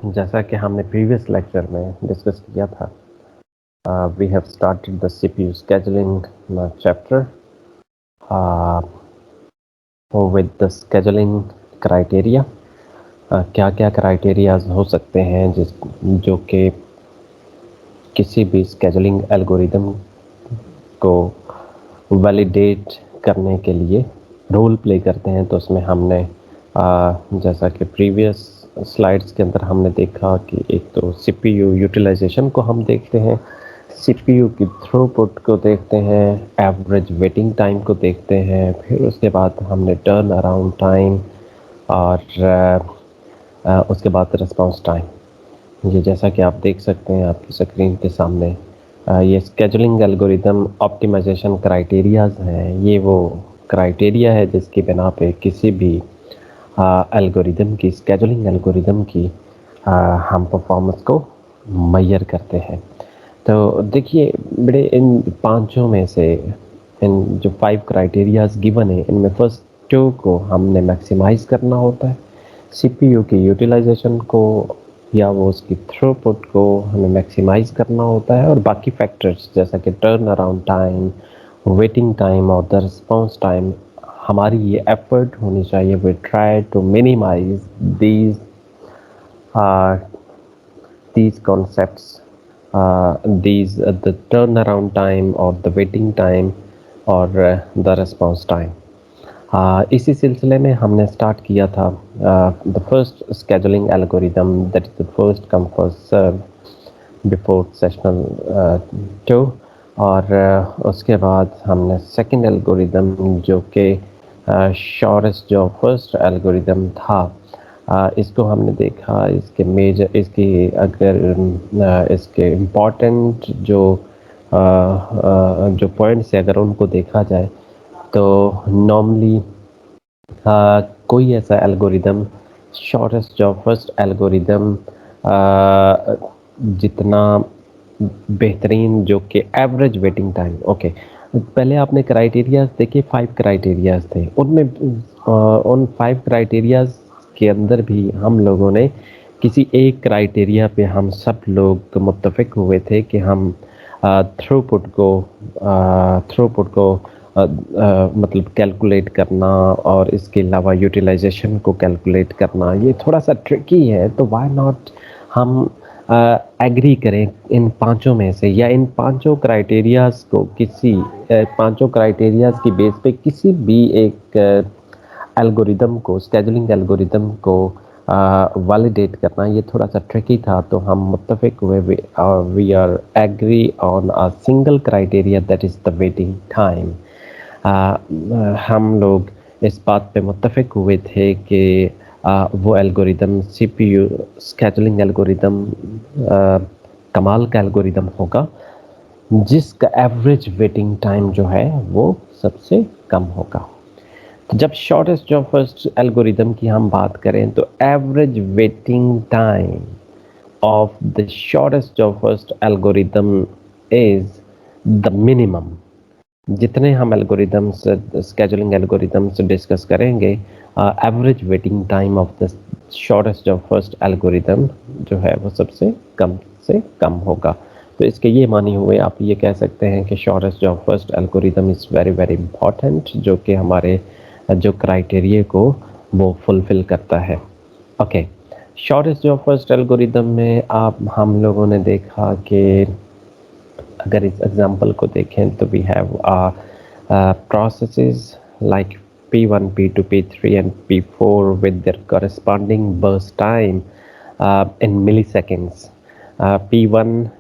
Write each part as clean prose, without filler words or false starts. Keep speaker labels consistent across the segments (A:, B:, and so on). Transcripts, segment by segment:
A: जैसा कि हमने प्रीवियस लेक्चर में डिस्कस किया था, we have started the CPU scheduling chapter with the scheduling criteria. क्या क्या क्राइटेरियाज हो सकते हैं जो कि किसी भी स्केजुलिंग एल्गोरिदम को वैलिडेट करने के लिए रोल प्ले करते हैं। तो उसमें हमने जैसा कि प्रीवियस स्लाइड्स के अंदर हमने देखा कि एक तो सीपीयू यूटिलाइजेशन को हम देखते हैं, सीपीयू की थ्रूपुट को देखते हैं, एवरेज वेटिंग टाइम को देखते हैं, फिर उसके बाद हमने टर्न अराउंड टाइम और उसके बाद रिस्पांस टाइम। ये जैसा कि आप देख सकते हैं आपकी स्क्रीन के सामने, ये स्केजुलिंग एल्गोरिदम ऑप्टिमाइजेशन क्राइटेरियाज हैं। ये वो क्राइटेरिया है जिसकी बिना पे किसी भी एल्गोरिदम की, स्केजुलिंग एल्गोरिदम की हम परफॉर्मेंस को मेजर करते हैं। तो देखिए बड़े, इन पांचों में से इन जो 5 क्राइटेरियाज गिवन है, इनमें फर्स्ट 2 को हमने मैक्सिमाइज करना होता है, सीपीयू की यूटिलाइजेशन को या वो उसकी थ्रूपुट को हमें मैक्सिमाइज करना होता है, और बाकी फैक्टर्स जैसा कि turn around time, waiting time और द रिस्पांस टाइम, हमारी ये एफर्ट होनी चाहिए, we try to minimise these these concepts, the turnaround time or the waiting time or the response time. इसी सिलसिले में हमने स्टार्ट किया था the first scheduling algorithm, that is the first come first serve before sessional 2, और उसके बाद हमने सेकंड एल्गोरिदम जो कि शॉर्टेस्ट जो फर्स्ट एल्गोरिदम था, इसको हमने देखा। इसके मेजर, इसकी अगर इसके इम्पोर्टेंट जो पॉइंट्स है अगर उनको देखा जाए तो नॉर्मली कोई ऐसा एल्गोरिदम, शॉर्टेस्ट जो फर्स्ट एल्गोरिदम जितना बेहतरीन, जो कि एवरेज वेटिंग टाइम, ओके, पहले आपने क्राइटेरियाज देखे, 5 क्राइटेरियाज थे, उनमें उन 5 क्राइटेरियाज के अंदर भी हम लोगों ने किसी एक क्राइटेरिया पे हम सब लोग मुत्तफिक हुए थे कि हम थ्रूपुट को मतलब कैलकुलेट करना और इसके अलावा यूटिलाइजेशन को कैलकुलेट करना ये थोड़ा सा ट्रिकी है। तो व्हाई नॉट हम एग्री करें इन पांचों में से, या इन पांचों क्राइटेरियाज को किसी पांचों क्राइटेरियाज की बेस पे किसी भी एक एल्गोरिदम को, स्केजुलिंग एल्गोरिदम को वैलिडेट करना ये थोड़ा सा ट्रिकी था। तो हम मुत्तफिक हुए, we are agree on a single criteria, that is the waiting time. हम लोग इस बात पे मुत्तफिक हुए थे कि वो एल्गोरिदम, सीपीयू स्केजुलिंग एल्गोरिदम कमाल का एल्गोरिदम होगा जिसका एवरेज वेटिंग टाइम जो है वो सबसे कम होगा। तो जब शॉर्टेस्ट ऑफ फर्स्ट एल्गोरिदम की हम बात करें तो average waiting time of the shortest of first algorithm is the minimum. जितने हम एल्गोरिदम्स, स्केजुलिंग एल्गोरिदम्स डिस्कस करेंगे, average waiting time of the shortest of first algorithm जो है वो सबसे कम से कम होगा। तो इसके ये मानी हुए आप ये कह सकते हैं कि shortest of first algorithm is very very important, जो कि हमारे जो क्राइटेरिया को वो फुलफिल करता है। Okay, shortest of first algorithm में हम लोगों ने देखा कि अगर इस एग्जांपल को देखें तो we have processes like P1, P2, P3 and P4 with their corresponding burst time in milliseconds. P1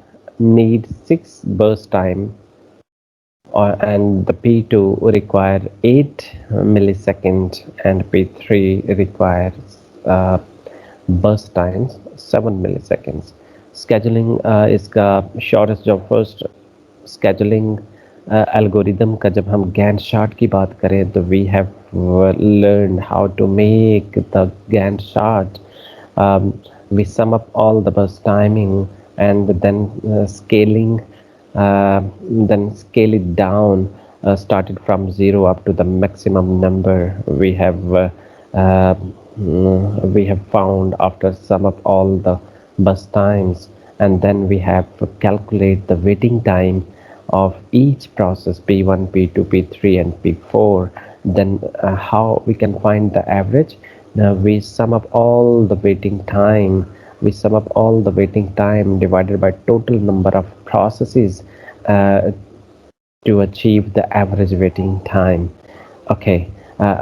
A: needs 6 burst time and the P2 require 8 milliseconds and P3 requires burst times 7 milliseconds. Scheduling इसका shortest of first scheduling algorithm का जब हम Gantt chart की बात करें तो we have learn how to make the Gantt chart, we sum up all the bus timing and then scaling, then scale it down, started from 0 up to the maximum number. We have we have found after sum up all the bus times, and then we have to calculate the waiting time of each process P1, P2, P3 and P4. Then how we can find the average? Now we sum up all the waiting time. We sum up all the waiting time divided by total number of processes uh, to achieve the average waiting time. Okay,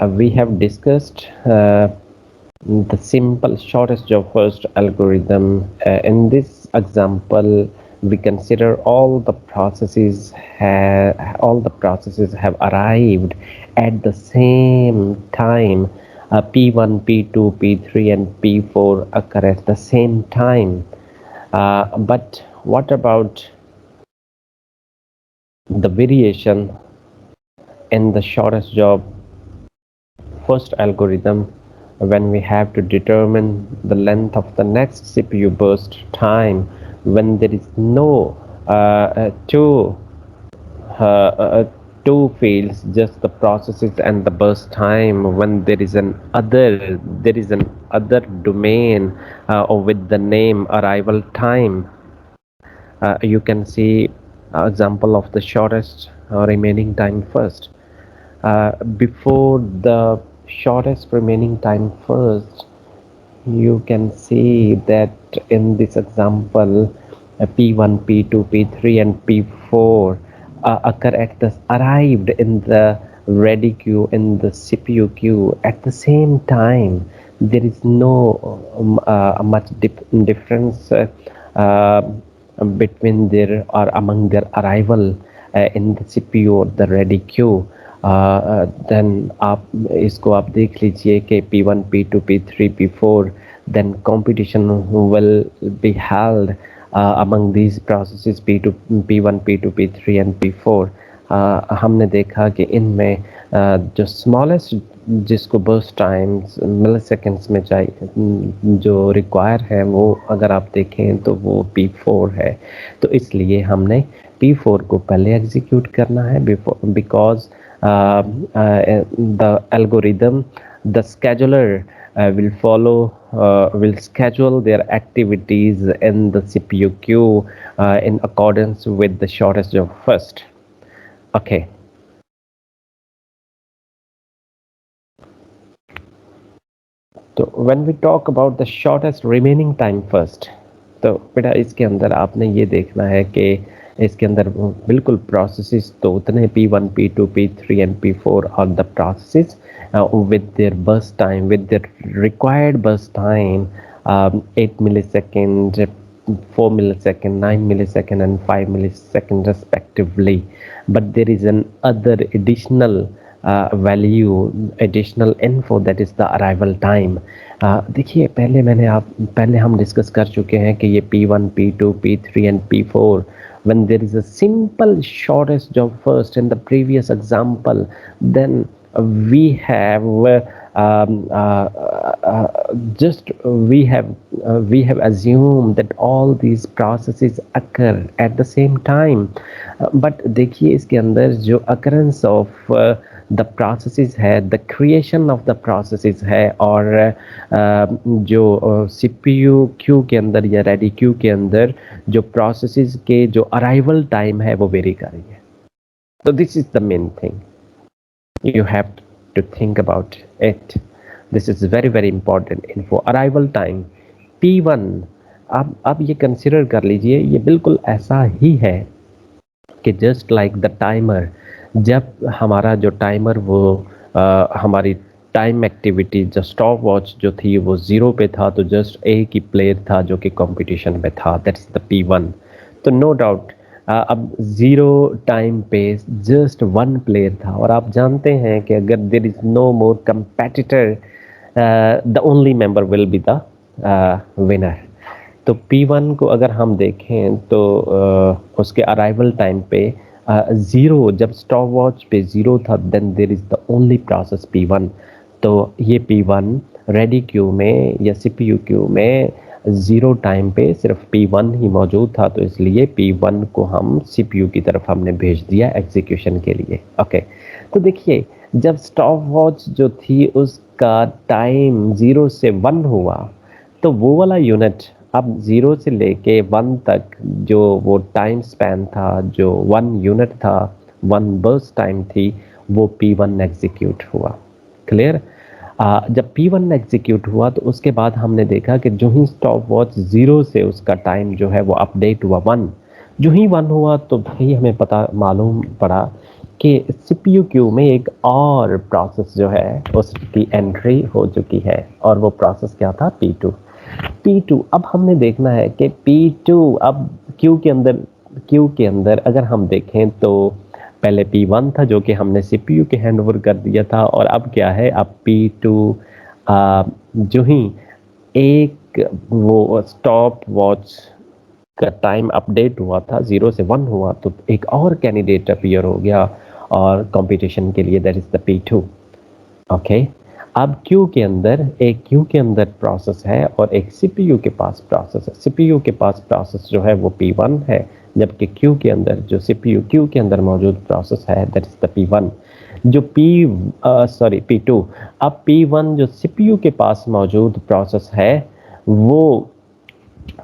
A: we have discussed the simple shortest job first algorithm. In this example, we consider all the processes have arrived at the same time. P1, P2, P3, and P4 occur at the same time. But what about the variation in the shortest job first algorithm when we have to determine the length of the next CPU burst time when there is no uh, uh, two fields, just the processes and the burst time, when there is an other domain with the name arrival time. You can see example of the shortest remaining time first. Before the shortest remaining time first, you can see that in this example, P1, P2, P3, and P4 occur at the arrived in the ready queue in the CPU queue at the same time. There is no much difference uh, between their or among their arrival in the CPU or the ready queue. Then आप इसको आप देख लीजिए कि P1, P2, P3, P4, then competition will be held among these processes P2, P1, P2, P3 and P4. हमने देखा कि इनमें जो स्मॉलेस्ट जिसको बर्स्ट टाइम्स मिली सेकेंड्स में चाहिए जो रिक्वायर है वो अगर आप देखें तो वो P4 है। तो इसलिए हमने P4 को पहले एग्जीक्यूट करना है because the algorithm, the scheduler will schedule their activities in the CPU queue in accordance with the shortest job first. Okay. तो when we talk about the shortest remaining time first, तो बेटा इसके अंदर आपने ये देखना है कि इसके अंदर बिल्कुल प्रोसेसेस तो उतने P1, P2, P3 and P4 are the processes with their burst time, with their required burst time, 8 millisecond, 4 millisecond, 9 millisecond and 5 millisecond respectively. But there is an other additional value, additional info, that is the arrival time. देखिए पहले हम discuss कर चुके हैं कि ये P1, P2, P3 and P4, when there is a simple shortest job first in the previous example, then we have we have assumed that all these processes occur at the same time. But देखिए इसके अंदर जो occurrence of the processes है, the creation of the processes है, और जो CPU Q के अंदर या रेडी क्यू के अंदर जो processes के जो arrival time है वो वेरी कर रही है. So this is the main thing. You have to think about it. This is very very important info. Arrival time P1, आप ये कंसिडर कर लीजिए, ये बिल्कुल ऐसा ही है कि जस्ट लाइक द टाइमर, जब हमारा जो टाइमर वो हमारी टाइम एक्टिविटी जो स्टॉप वॉच जो थी वो 0 पे था, तो जस्ट एक ही प्लेयर था जो कि कंपटीशन में था, दैट्स द P1. तो नो डाउट अब 0 टाइम पे जस्ट 1 प्लेयर था, और आप जानते हैं कि अगर there is no more competitor, the only member will be the winner. तो P1 को अगर हम देखें तो उसके अराइवल टाइम पे 0, जब स्टॉप वॉच पे 0 था, then there is the only process P1. तो ये P1 रेडी क्यू में या CPU क्यू में 0 टाइम पे सिर्फ P1 ही मौजूद था, तो इसलिए P1 को हम CPU की तरफ हमने भेज दिया एग्जीक्यूशन के लिए. ओके, तो देखिए जब स्टॉप वॉच जो थी का टाइम 0 से 1 हुआ, तो वो वाला यूनिट अब 0 से लेके 1 तक जो वो टाइम स्पैन था, जो 1 यूनिट था, 1 बर्स्ट टाइम थी, वो P1 एग्जीक्यूट हुआ। क्लियर? जब P1 एग्जीक्यूट हुआ तो उसके बाद हमने देखा कि जो ही स्टॉप वॉच 0 से उसका टाइम जो है वो अपडेट हुआ 1। जो ही 1 हुआ तो भाई हमें पता मालूम पड़ा कि सीपीयू क्यू में एक और प्रोसेस जो है उसकी एंट्री हो चुकी है, और वो प्रोसेस क्या था? P2। P2 अब हमने देखना है कि P2 अब क्यू के अंदर अगर हम देखें तो पहले P1 था जो कि हमने सीपीयू के हैंड ओवर कर दिया था, और अब क्या है? अब P2 जो ही एक वो स्टॉप वॉच का टाइम अपडेट हुआ था, 0 से 1 हुआ, तो एक और कैंडिडेट अपीयर हो गया और कंपटीशन के लिए, that is the P2। Okay. अब क्यू के अंदर प्रोसेस है और एक सीपीयू के पास प्रोसेस है। सीपीयू के पास प्रोसेस जो है वो P1 है, जबकि क्यू के अंदर जो सीपीयू क्यू के अंदर मौजूद प्रोसेस है दैट इज द P1। जो P2। अब P1 जो सीपीयू के पास मौजूद प्रोसेस है वो,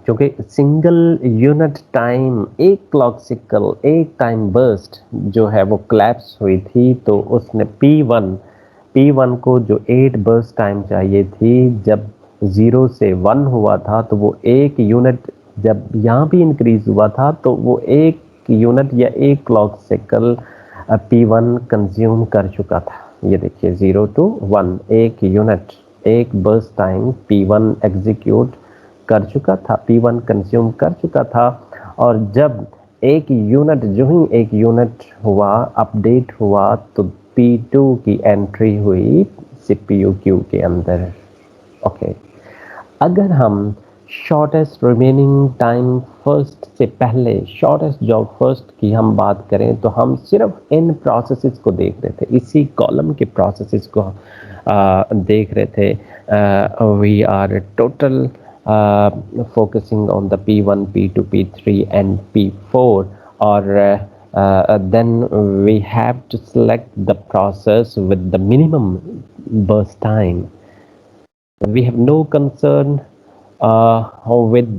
A: क्योंकि सिंगल यूनिट टाइम, एक क्लॉक साइकिल, एक टाइम बर्स्ट जो है वो कोलैप्स हुई थी, तो उसने P1 को जो 8 बर्स्ट टाइम चाहिए थी, जब 0 से 1 हुआ था तो वो एक यूनिट जब यहाँ भी इंक्रीज हुआ था तो वो एक यूनिट या एक क्लॉक साइकिल P1 कंज्यूम कर चुका था। ये देखिए 0 to 1 एक यूनिट, एक बर्स्ट टाइम P1 एग्जीक्यूट कर चुका था, P1 कंज्यूम कर चुका था। और जब जो ही एक यूनिट हुआ, अपडेट हुआ, तो P2 की एंट्री हुई सीपीयू क्यू के अंदर। ओके। अगर हम शॉर्टेस्ट रिमेनिंग टाइम फर्स्ट से पहले शॉर्टेस्ट जॉब फर्स्ट की हम बात करें तो हम सिर्फ इन प्रोसेसेस को देख रहे थे, इसी कॉलम के प्रोसेसेस को देख रहे थे। We are total focusing on the P1, P2, P3 and P4, or then we have to select the process with the minimum burst time. We have no concern with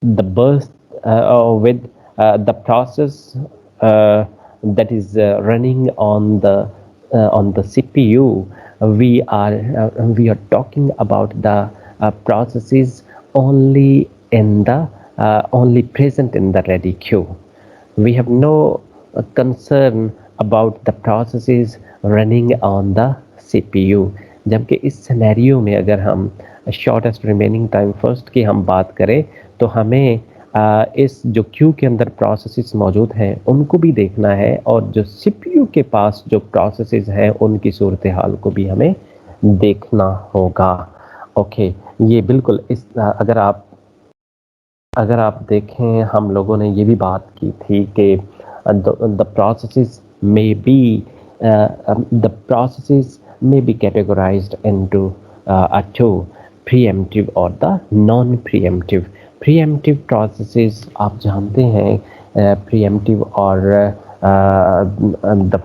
A: the burst with the process that is running on the CPU. We are talking about the processes only present in the ready queue. We have no concern about the processes running on the CPU। जबकि इस scenario में अगर हम shortest remaining time first की हम बात करें तो हमें इस जो क्यू के अंदर प्रोसेसेस मौजूद हैं उनको भी देखना है, और जो सीपीयू के पास जो प्रोसेसेस हैं उनकी सूरत हाल को भी हमें देखना होगा। ओके। ये बिल्कुल अगर आप देखें, हम लोगों ने ये भी बात की थी कि the processes may be categorized into two: preemptive और the non-preemptive। preemptive processes आप जानते हैं, preemptive और the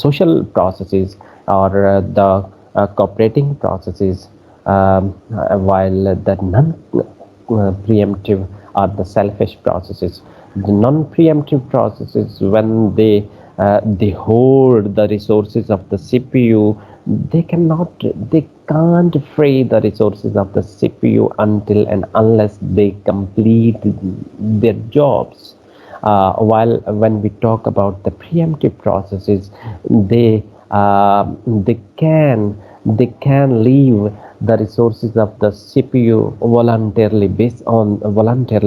A: social processes or the cooperating processes, while the non-preemptive are the selfish processes. The non-preemptive processes, when they hoard the resources of the CPU, they can't free the resources of the CPU until and unless they complete their jobs. While when we talk about the preemptive processes, they can leave the resources of the CPU voluntarily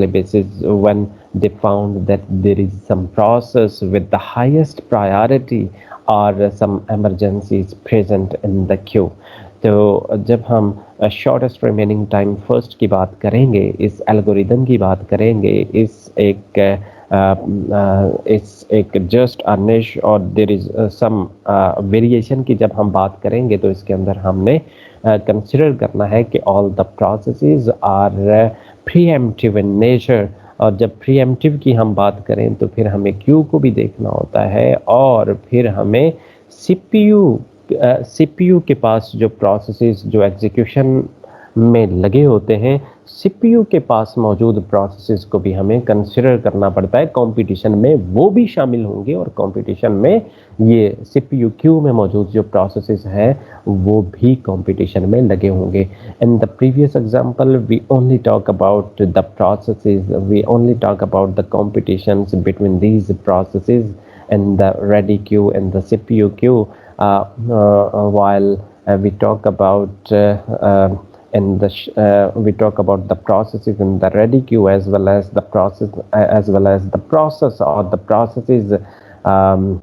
A: basis when they found that there is some process with the highest priority or some emergencies present in the queue। तो जब हम shortest remaining time first की बात करेंगे, इस algorithm की बात करेंगे, इस एक जस्ट अर्निश और देयर इज सम वेरिएशन की जब हम बात करेंगे तो इसके अंदर हमने कंसिडर करना है कि all the processes are preemptive in nature. और जब प्रीएम्प्टिव की हम बात करें तो फिर हमें क्यू को भी देखना होता है, और फिर हमें सीपीयू सीपीयू के पास जो प्रोसेसेस जो एग्जीक्यूशन में लगे होते हैं, सीपीयू के पास मौजूद प्रोसेसेस को भी हमें कंसिडर करना पड़ता है। कंपटीशन में वो भी शामिल होंगे और कंपटीशन में ये सीपीयू क्यू में मौजूद जो प्रोसेसेस हैं वो भी कंपटीशन में लगे होंगे। In the previous example, we only talk about the processes, we only talk about the competitions between these processes and the ready queue and the CPU queue, while we talk about we talk about the processes in the ready queue as well as the process or the processes um,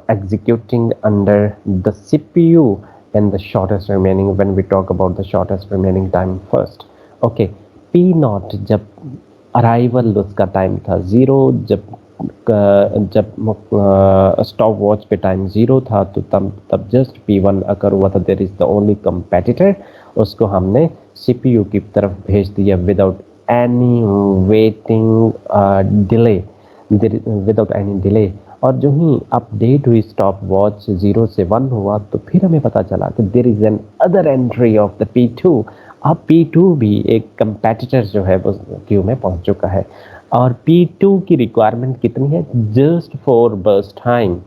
A: executing under the CPU and the shortest remaining when we talk about the shortest remaining time first. Okay, P naught जब arrival उसका time था zero, जब stop watch पे time zero था तो तब just P1 occur हुआ था। There is the only competitor, उसको हमने CPU की तरफ भेज दिया without any waiting delay, without any delay. और जो ही अपडेट हुई स्टॉप वॉच 0 से 1 हुआ तो फिर हमें पता चला कि there is another entry of the P2। अब P2 भी एक कंपेटिटर जो है वो क्यू में पहुंच चुका है और P2 की रिक्वायरमेंट कितनी है, जस्ट 4 बर्स्ट टाइम,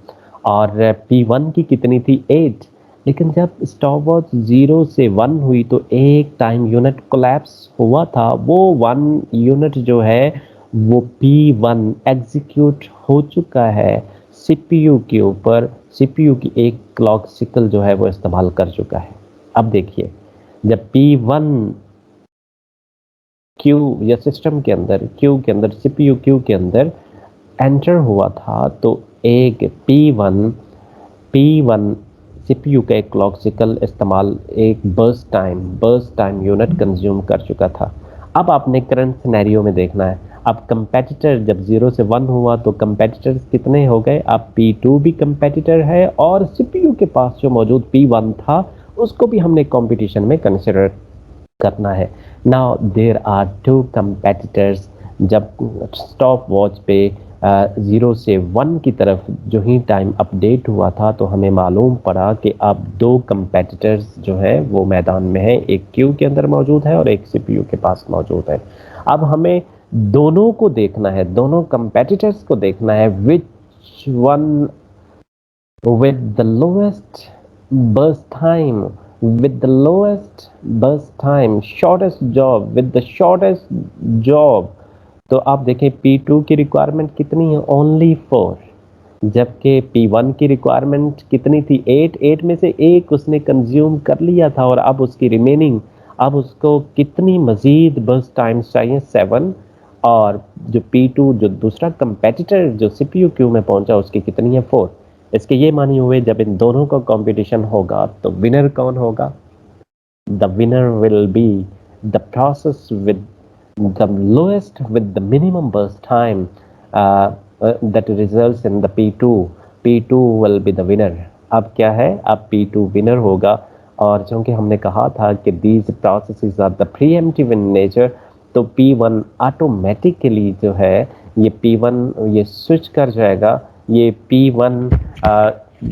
A: और P1 की कितनी थी 8। लेकिन जब स्टॉप वॉच 0 से 1 हुई तो एक टाइम यूनिट कोलैप्स हुआ था, वो 1 यूनिट जो है वो P1 एग्जीक्यूट हो चुका है CPU के ऊपर, CPU की एक क्लॉक साइकिल जो है वो इस्तेमाल कर चुका है। अब देखिए, जब P1 क्यू या सिस्टम के अंदर क्यू के अंदर CPU क्यू के अंदर एंटर हुआ था तो एक P1 CPU का एक क्लॉक साइकिल इस्तेमाल, एक बर्स्ट टाइम यूनिट कंज्यूम कर चुका था। अब आपने करंट सिनेरियो में देखना है, अब कंपेटिटर जब 0 से 1 हुआ तो कंपेटिटर्स कितने हो गए, अब P2 भी कंपेटिटर है और CPU के पास जो मौजूद P1 था उसको भी हमने कंपटीशन में कंसिडर करना है। Now there are 2 competitors. जब स्टॉप वॉच पे 0 से 1 की तरफ जो ही टाइम अपडेट हुआ था तो हमें मालूम पड़ा कि अब 2 कंपेटिटर्स जो है वो मैदान में है, एक क्यू के अंदर मौजूद है और एक CPU के पास मौजूद है। अब हमें दोनों को देखना है, दोनों कंपेटिटर्स को देखना है, which one with the lowest burst time, with the lowest burst time, shortest job, with the shortest job। तो आप देखें P2 की रिक्वायरमेंट कितनी है, ओनली 4, जबकि P1 की रिक्वायरमेंट कितनी थी, 8 में से एक उसने कंज्यूम कर लिया था और अब उसकी रिमेनिंग, अब उसको कितनी मजीद बर्स्ट टाइम्स चाहिए, 7। और जो P2 जो दूसरा कंपेटिटर जो CPU क्यू में पहुंचा उसकी कितनी है, 4। इसके ये मानी हुए जब इन दोनों का कंपटीशन होगा तो विनर कौन होगा, the winner will be the process with the lowest with the minimum burst time that results in the P2। P2 will be the winner। अब क्या है, अब P2 विनर होगा। और चूंकि हमने कहा था कि these processes are the preemptive in nature, तो P1 ऑटोमेटिकली जो है ये P1 ये स्विच कर जाएगा, ये P1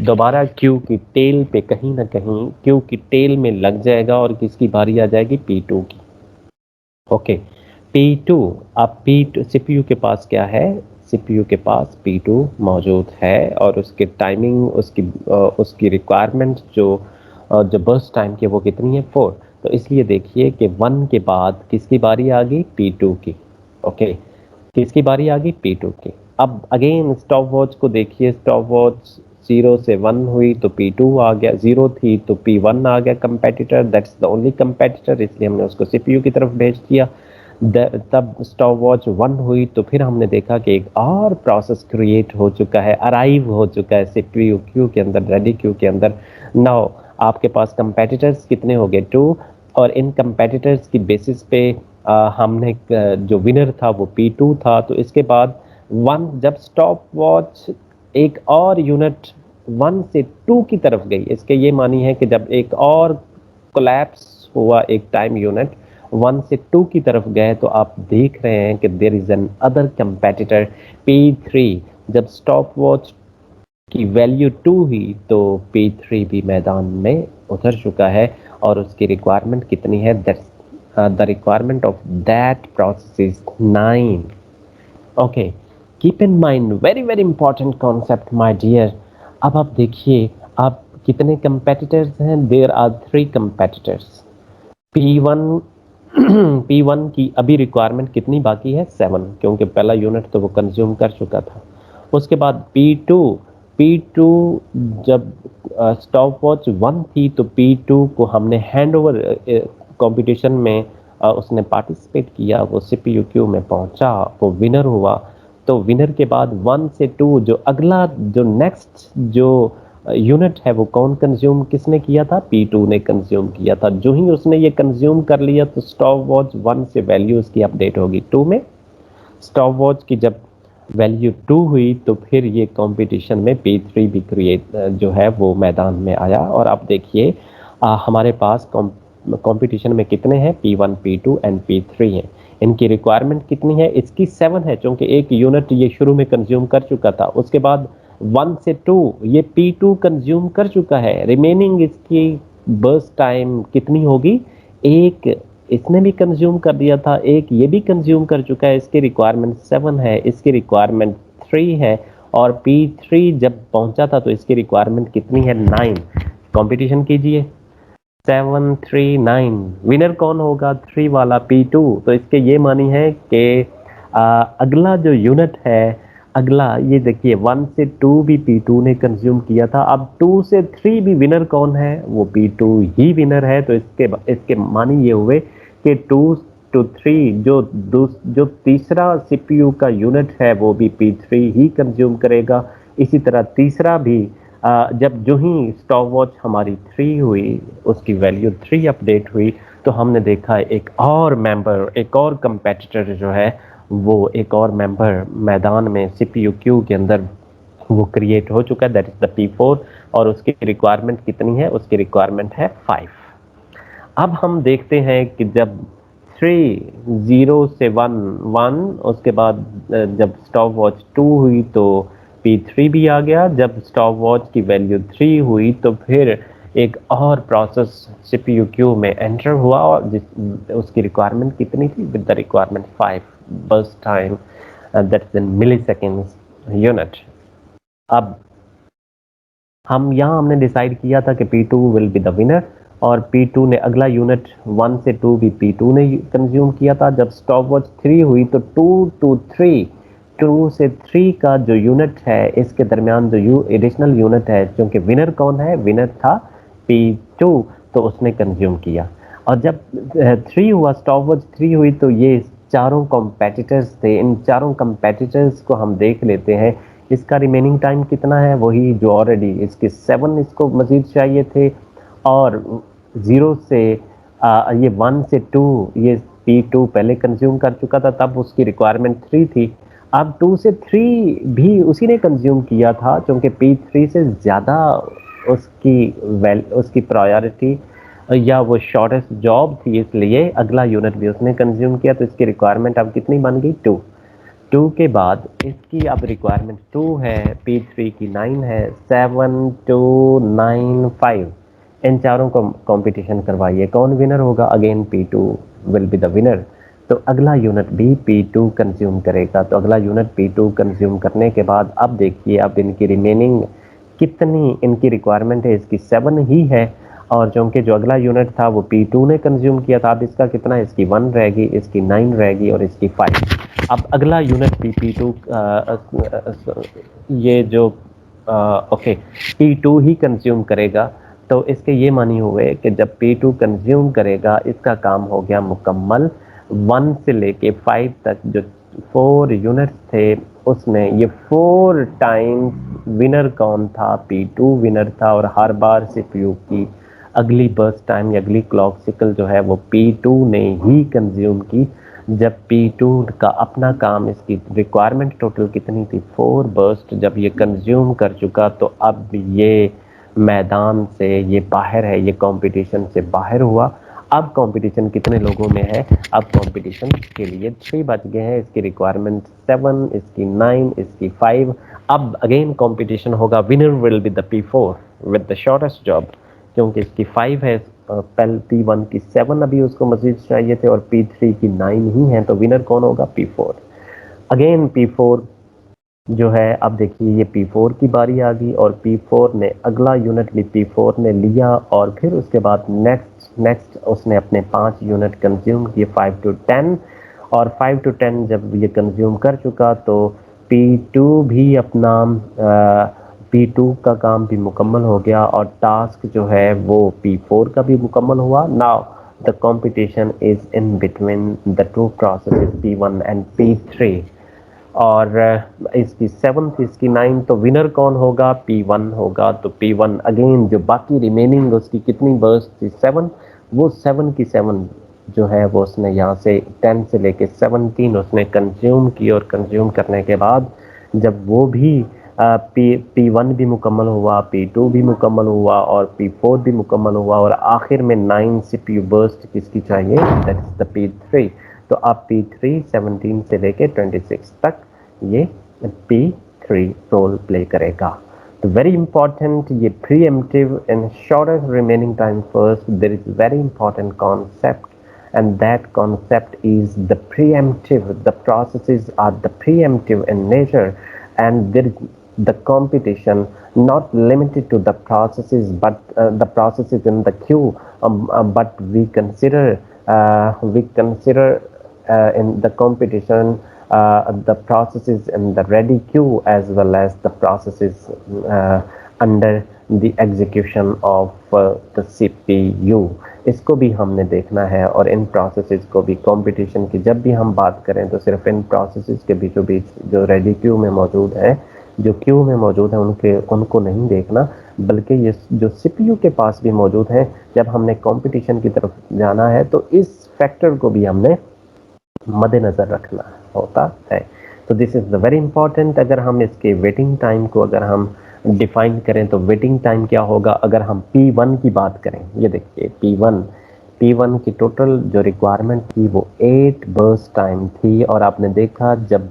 A: दोबारा क्यू की टेल पे कहीं ना कहीं क्यू की टेल में लग जाएगा और किसकी बारी आ जाएगी, P2 की। ओके, P2, अब P2 CPU के पास क्या है, CPU के पास P2 मौजूद है और उसकी टाइमिंग उसकी रिक्वायरमेंट जो बर्स्ट टाइम की वो कितनी है, 4। तो इसलिए देखिए कि 1 के बाद किसकी बारी आ गई, P2 की। ओके, किसकी बारी आ गई, P2 की। अब अगेन स्टॉप वॉच को देखिए, स्टॉप वॉच 0 से 1 हुई तो P2 आ गया, 0 थी तो P1 आ गया competitor, that's the only competitor, इसलिए हमने उसको CPU की तरफ भेज दिया। तब स्टॉप वॉच 1 हुई तो फिर हमने देखा कि एक और प्रोसेस क्रिएट हो चुका है, अराइव हो चुका है CPU क्यू के अंदर, रेडी क्यू के अंदर। नाउ आपके पास कंपेटिटर्स कितने हो गए, 2, और इन कंपेटिटर्स की बेसिस पे हमने जो विनर था वो P2 था। तो इसके बाद 1, जब स्टॉप वॉच एक और यूनिट 1 से 2 की तरफ गई, इसके ये मानी है कि जब एक और कोलैप्स हुआ एक टाइम यूनिट 1 से 2 की तरफ गए तो आप देख रहे हैं कि there is another competitor P3। जब स्टॉप वॉच की वैल्यू 2 हुई तो P3 भी मैदान में उतर चुका है और उसकी रिक्वायरमेंट कितनी है, the requirement of that process is 9। Okay, keep in mind very very important concept my dear. अब आप देखिए, आप कितने कंपेटिटर्स हैं, there are 3 competitors. P1 P1 की अभी रिक्वायरमेंट कितनी बाकी है, 7, क्योंकि पहला यूनिट तो वो कंज्यूम कर चुका था। उसके बाद P2 जब स्टॉप वॉच 1 थी तो P2 को हमने हैंड ओवर कंपटीशन में उसने पार्टिसिपेट किया, वो सीपीयू क्यू में पहुंचा, वो विनर हुआ। तो विनर के बाद 1 से 2 जो अगला जो नेक्स्ट जो यूनिट है वो कौन कंज्यूम किसने किया था, P2 ने कंज्यूम किया था। जो ही उसने ये कंज्यूम कर लिया तो स्टॉप वॉच 1 से वैल्यू उसकी अपडेट होगी 2 में। स्टॉप वॉच की जब वैल्यू 2 हुई तो फिर ये कंपटीशन में P3 भी क्रिएट जो है वो मैदान में आया। और अब देखिए हमारे पास कंपटीशन में कितने हैं, P1 P2 एंड P3 हैं। इनकी रिक्वायरमेंट कितनी है, इसकी 7 है, क्योंकि एक यूनिट ये शुरू में कंज्यूम कर चुका था। उसके बाद 1 से 2 ये P2 कंज्यूम कर चुका है। रिमेनिंग इसकी बर्स्ट टाइम कितनी होगी, एक इसने भी कंज्यूम कर दिया था, एक ये भी कंज्यूम कर चुका है। इसकी रिक्वायरमेंट 7 है, इसकी रिक्वायरमेंट 3 है। और P3 जब पहुंचा था तो इसकी रिक्वायरमेंट कितनी है, 9। कंपटीशन कीजिए, 7 3 9, विनर कौन होगा, 3 वाला P2। तो इसके ये मानी है कि अगला जो यूनिट है, अगला ये देखिए 1 से 2 भी P2 ने कंज्यूम किया था। अब 2 से 3 भी विनर कौन है, वो P2 ही विनर है। तो इसके मानी ये हुए कि 2 to 3 जो तीसरा सीपीयू का यूनिट है वो भी P3 ही कंज्यूम करेगा। इसी तरह तीसरा भी जब जो ही स्टॉप वॉच हमारी 3 हुई, उसकी वैल्यू 3 अपडेट हुई, तो हमने देखा एक और मेंबर, एक और कंपेटिटर जो है वो एक और मेंबर मैदान में सीपीयू क्यू के अंदर वो क्रिएट हो चुका है, दैट इज द P4। और उसकी रिक्वायरमेंट कितनी है, उसकी रिक्वायरमेंट है 5। अब हम देखते हैं कि जब 3 0 से 1 1, उसके बाद जब स्टॉप वॉच 2 हुई तो P3 भी आ गया। जब स्टॉप वॉच की वैल्यू 3 हुई तो फिर एक और प्रोसेस सीपीयू क्यू में एंटर हुआ और उसकी रिक्वायरमेंट कितनी थी, with the requirement 5 burst time, that's in milliseconds unit. अब हम यहाँ हमने डिसाइड किया था कि P2 will be the winner, और P2 ने अगला यूनिट 1 से 2 भी P2 ने कंज्यूम किया था। जब स्टॉप वॉच 3 हुई तो 2 to 3, 2 से 3 का जो यूनिट है इसके दरमियान जो एडिशनल यूनिट है, क्योंकि विनर कौन है, विनर था P2, तो उसने कंज्यूम किया। और जब 3 हुआ, स्टॉप वॉच 3 हुई तो ये चारों कॉम्पेटिटर्स थे। इन चारों कॉम्पेटिटर्स को हम देख लेते हैं। इसका रिमेनिंग टाइम कितना है, वही जो ऑलरेडी इसके 7 इसको मजीद चाहिए थे। और 0 से ये 1 से 2 ये P2 पहले कंज्यूम कर चुका था, तब उसकी रिक्वायरमेंट 3 थी। अब 2 से 3 भी उसी ने कंज्यूम किया था, क्योंकि P3 से ज़्यादा उसकी प्रायोरिटी या वो शॉर्टेस्ट जॉब थी, इसलिए अगला यूनिट भी उसने कंज्यूम किया। तो इसकी रिक्वायरमेंट अब कितनी बन गई, 2। 2 के बाद इसकी अब रिक्वायरमेंट 2 है, P3 की 9 है, 7 2 9 5। इन चारों को कंपटीशन करवाइए, कौन विनर होगा, again P2 will be the winner. तो अगला यूनिट भी P2 कंज्यूम करेगा। तो अगला यूनिट P2 कंज्यूम करने के बाद अब देखिए अब इनकी रिमेनिंग कितनी इनकी रिक्वायरमेंट है, इसकी 7 ही है। और क्योंकि जो अगला यूनिट था वो P2 ने कंज्यूम किया था, अब इसका कितना है, इसकी 1 रहेगी, इसकी 9 रहेगी और इसकी 5। अब अगला यूनिट भी P2 ये जो ओके P2 ही कंज्यूम करेगा। तो इसके ये मानी हुए कि जब P2 कंज्यूम करेगा इसका काम हो गया मुकम्मल। 1 से लेके 5 तक जो 4 यूनिट्स थे उसमें ये 4 टाइम्स विनर कौन था, P2 विनर था। और हर बार सीपीयू की अगली बर्स्ट टाइम या अगली क्लॉक साइकिल जो है वो P2 ने ही कंज्यूम की। जब P2 का अपना काम, इसकी रिक्वायरमेंट टोटल कितनी थी, 4 बर्स्ट, जब ये कंज्यूम कर चुका तो अब ये मैदान से ये बाहर है, ये कंपटीशन से बाहर हुआ। अब कंपटीशन कितने लोगों में है? अब कंपटीशन के लिए 3 बच गए हैं, इसकी रिक्वायरमेंट 7, इसकी 9, इसकी 5। अब अगेन कंपटीशन होगा, winner will be the P4 with the shortest job, क्योंकि इसकी 5 है, पहले P1 की 7 अभी उसको मजीद चाहिए थे और P3 की 9 ही है, तो विनर कौन होगा? P4। अगेन P4 जो है, अब देखिए ये P4 की बारी आ गई और P4 ने अगला यूनिट भी P4 ने लिया और फिर उसके बाद नेक्स्ट उसने अपने 5 यूनिट कंज्यूम किए, 5 to 10। और 5 to 10 जब ये कंज्यूम कर चुका तो P2 भी अपना P2 का काम भी मुकम्मल हो गया और टास्क जो है वो P4 का भी मुकम्मल हुआ। Now the competition is in between the two processes P1 and P3। और इसकी 7th, इसकी 9, तो विनर कौन होगा? P1 होगा। तो P1 अगेन जो बाकी रिमेनिंग उसकी कितनी बर्स्ट थी? 7। वो 7 की 7 जो है वो उसने यहाँ से 10 से लेके 17 उसने कंज्यूम की और कंज्यूम करने के बाद जब वो भी P1 भी मुकम्मल हुआ, P2 भी मुकम्मल हुआ और P4 भी मुकम्मल हुआ और आखिर में 9 CPU बर्स्ट किसकी चाहिए? That is the P3। तो अब P3 17 से लेके 26 तक ये P3 रोल प्ले करेगा। तो वेरी इंपॉर्टेंट, ये preemptive and shortest remaining time first, there is very important concept, and that concept is the preemptive. The processes are the preemptive in nature, and there is the competition not limited to the processes, but the processes in the queue, but we consider in the competition the processes in the ready queue as well as the processes under the execution of the CPU। इसको भी हमने देखना है और इन processes को भी, competition की जब भी हम बात करें तो सिर्फ इन प्रोसेसेस के बीचों बीच जो रेडी क्यू में मौजूद है, जो क्यू में मौजूद है, उनको नहीं देखना, बल्कि ये जो सीपीयू के पास भी मौजूद है। जब हमने कंपटीशन की तरफ जाना है तो इस फैक्टर को भी हमने मद्देनजर रखना होता है। तो this is the very important. अगर हम इसके वेटिंग टाइम को अगर हम डिफाइन करें तो वेटिंग टाइम क्या होगा? अगर हम P1 की बात करें, ये देखिए P1 की टोटल जो रिक्वायरमेंट थी वो 8 बर्स्ट टाइम थी और आपने देखा जब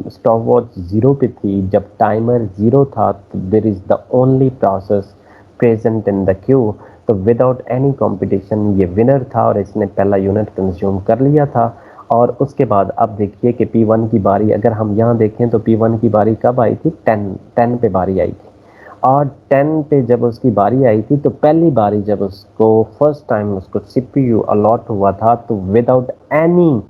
A: स्टॉप वॉच 0 पे थी, जब टाइमर 0 था, तो there is the only process present in the queue. तो विदाउट एनी कंपटीशन ये विनर था और इसने पहला यूनिट कंज्यूम कर लिया था। और उसके बाद अब देखिए कि P1 की बारी, अगर हम यहाँ देखें तो P1 की बारी कब आई थी? 10 पे बारी आई थी। और 10 पे जब उसकी बारी आई थी तो पहली बारी जब उसको फर्स्ट टाइम उसको CPU अलॉट हुआ था तो विदाउट एनी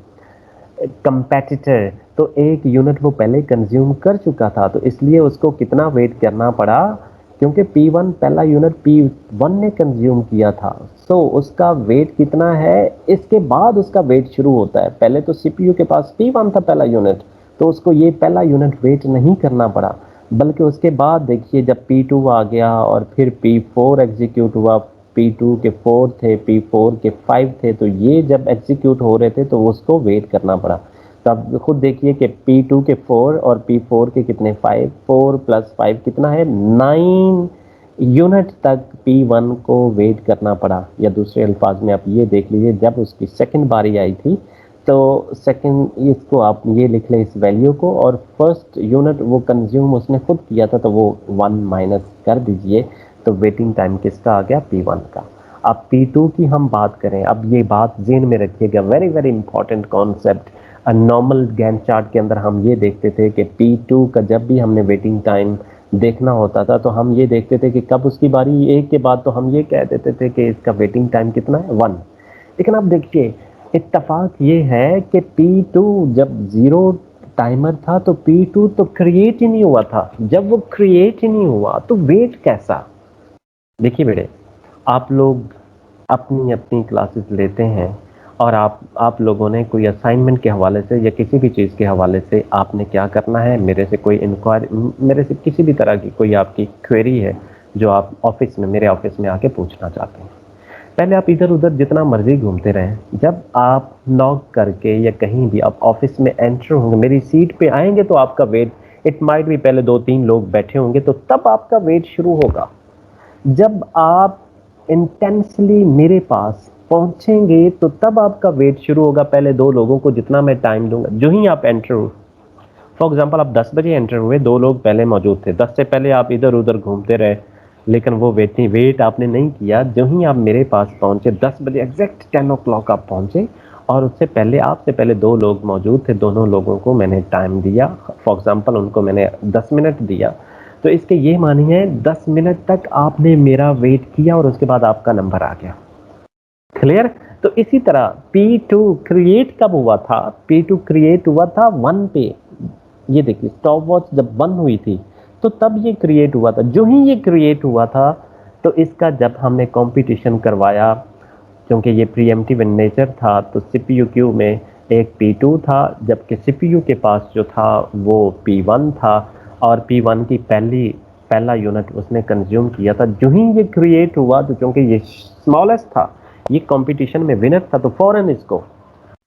A: कंपेटिटर, तो एक यूनिट वो पहले कंज्यूम कर चुका था, तो इसलिए उसको कितना वेट करना पड़ा? क्योंकि P1 पहला यूनिट P1 ने कंज्यूम किया था, सो उसका वेट कितना है? इसके बाद उसका वेट शुरू होता है। पहले तो CPU के पास P1 था पहला यूनिट, तो उसको ये पहला यूनिट वेट नहीं करना पड़ा, बल्कि उसके बाद देखिए जब P2 आ गया और फिर P4 एग्जीक्यूट हुआ, P2 के 4 थे, P4 के 5 थे, तो ये जब एग्जीक्यूट हो रहे थे तो उसको वेट करना पड़ा। तो आप खुद देखिए कि P2 के 4 और P4 के कितने? 5, 4 + 5 कितना है? 9 यूनिट तक P1 को वेट करना पड़ा। या दूसरे अल्फाज में आप ये देख लीजिए, जब उसकी सेकंड बारी आई थी तो सेकंड, इसको आप ये लिख लें इस वैल्यू को, और फर्स्ट यूनिट वो कंज्यूम उसने खुद किया था तो वो 1 माइनस कर दीजिए, तो वेटिंग टाइम किसका आ गया? P1 का। अब P2 की हम बात करें, अब ये बात ज़हन में रखिएगा, very very important concept. Normal Gantt chart के अंदर हम ये देखते थे कि P2 का जब भी हमने वेटिंग टाइम देखना होता था तो हम ये देखते थे कि कब उसकी बारी, एक के बाद तो हम ये कह देते थे कि इसका वेटिंग टाइम कितना है? 1। लेकिन अब देखिए इत्तेफाक ये है कि P2 जब 0 टाइमर था तो P2 तो क्रिएट ही नहीं हुआ था। जब वो क्रिएट ही नहीं हुआ तो वेट कैसा? देखिए बेटे, आप लोग अपनी अपनी क्लासेस लेते हैं और आप लोगों ने कोई असाइनमेंट के हवाले से या किसी भी चीज़ के हवाले से आपने क्या करना है, मेरे से कोई इंक्वायरी, मेरे से किसी भी तरह की कोई आपकी क्वेरी है जो आप ऑफिस में, मेरे ऑफिस में आके पूछना चाहते हैं, पहले आप इधर उधर जितना मर्जी घूमते रहें। जब आप लॉग करके या कहीं भी आप ऑफिस में एंटर होंगे, मेरी सीट पे आएंगे तो आपका वेट, इट माइट भी पहले 2-3 लोग बैठे होंगे, तो तब आपका वेट शुरू होगा। जब आप इंटेंसली मेरे पास पहुंचेंगे तो तब आपका वेट शुरू होगा। पहले 2 लोगों को जितना मैं टाइम दूंगा, जो ही आप एंटर हो, फॉर एग्जांपल आप 10 बजे एंटर हुए, 2 लोग पहले मौजूद थे, 10 से पहले आप इधर उधर घूमते रहे, लेकिन वो वेट आपने नहीं किया। जो ही आप मेरे पास पहुंचे 10 बजे एग्जैक्ट 10 ओ क्लॉक आप पहुंचे, और उससे पहले आपसे पहले 2 लोग मौजूद थे, दोनों लोगों को मैंने टाइम दिया, फॉर एग्जांपल उनको मैंने 10 मिनट दिया, तो इसके ये मानिए 10 मिनट तक आपने मेरा वेट किया और उसके बाद आपका नंबर आ गया। क्लियर? तो इसी तरह P2 क्रिएट कब हुआ था? P2 क्रिएट हुआ था 1 पे। ये देखिए स्टॉप वॉच जब बंद हुई थी तो तब ये क्रिएट हुआ था। जो ही ये क्रिएट हुआ था तो इसका जब हमने कंपटीशन करवाया, क्योंकि ये प्रीएम्प्टिव इन नेचर था, तो सीपीयू क्यू में एक P2 था, जबकि सीपीयू के पास जो था वो P1 था, और P1 की पहला यूनिट उसने कंज्यूम किया था। जो ही ये क्रिएट हुआ, तो क्योंकि ये स्मॉलेस्ट था, ये कंपटीशन में विनर था, तो फौरन इसको,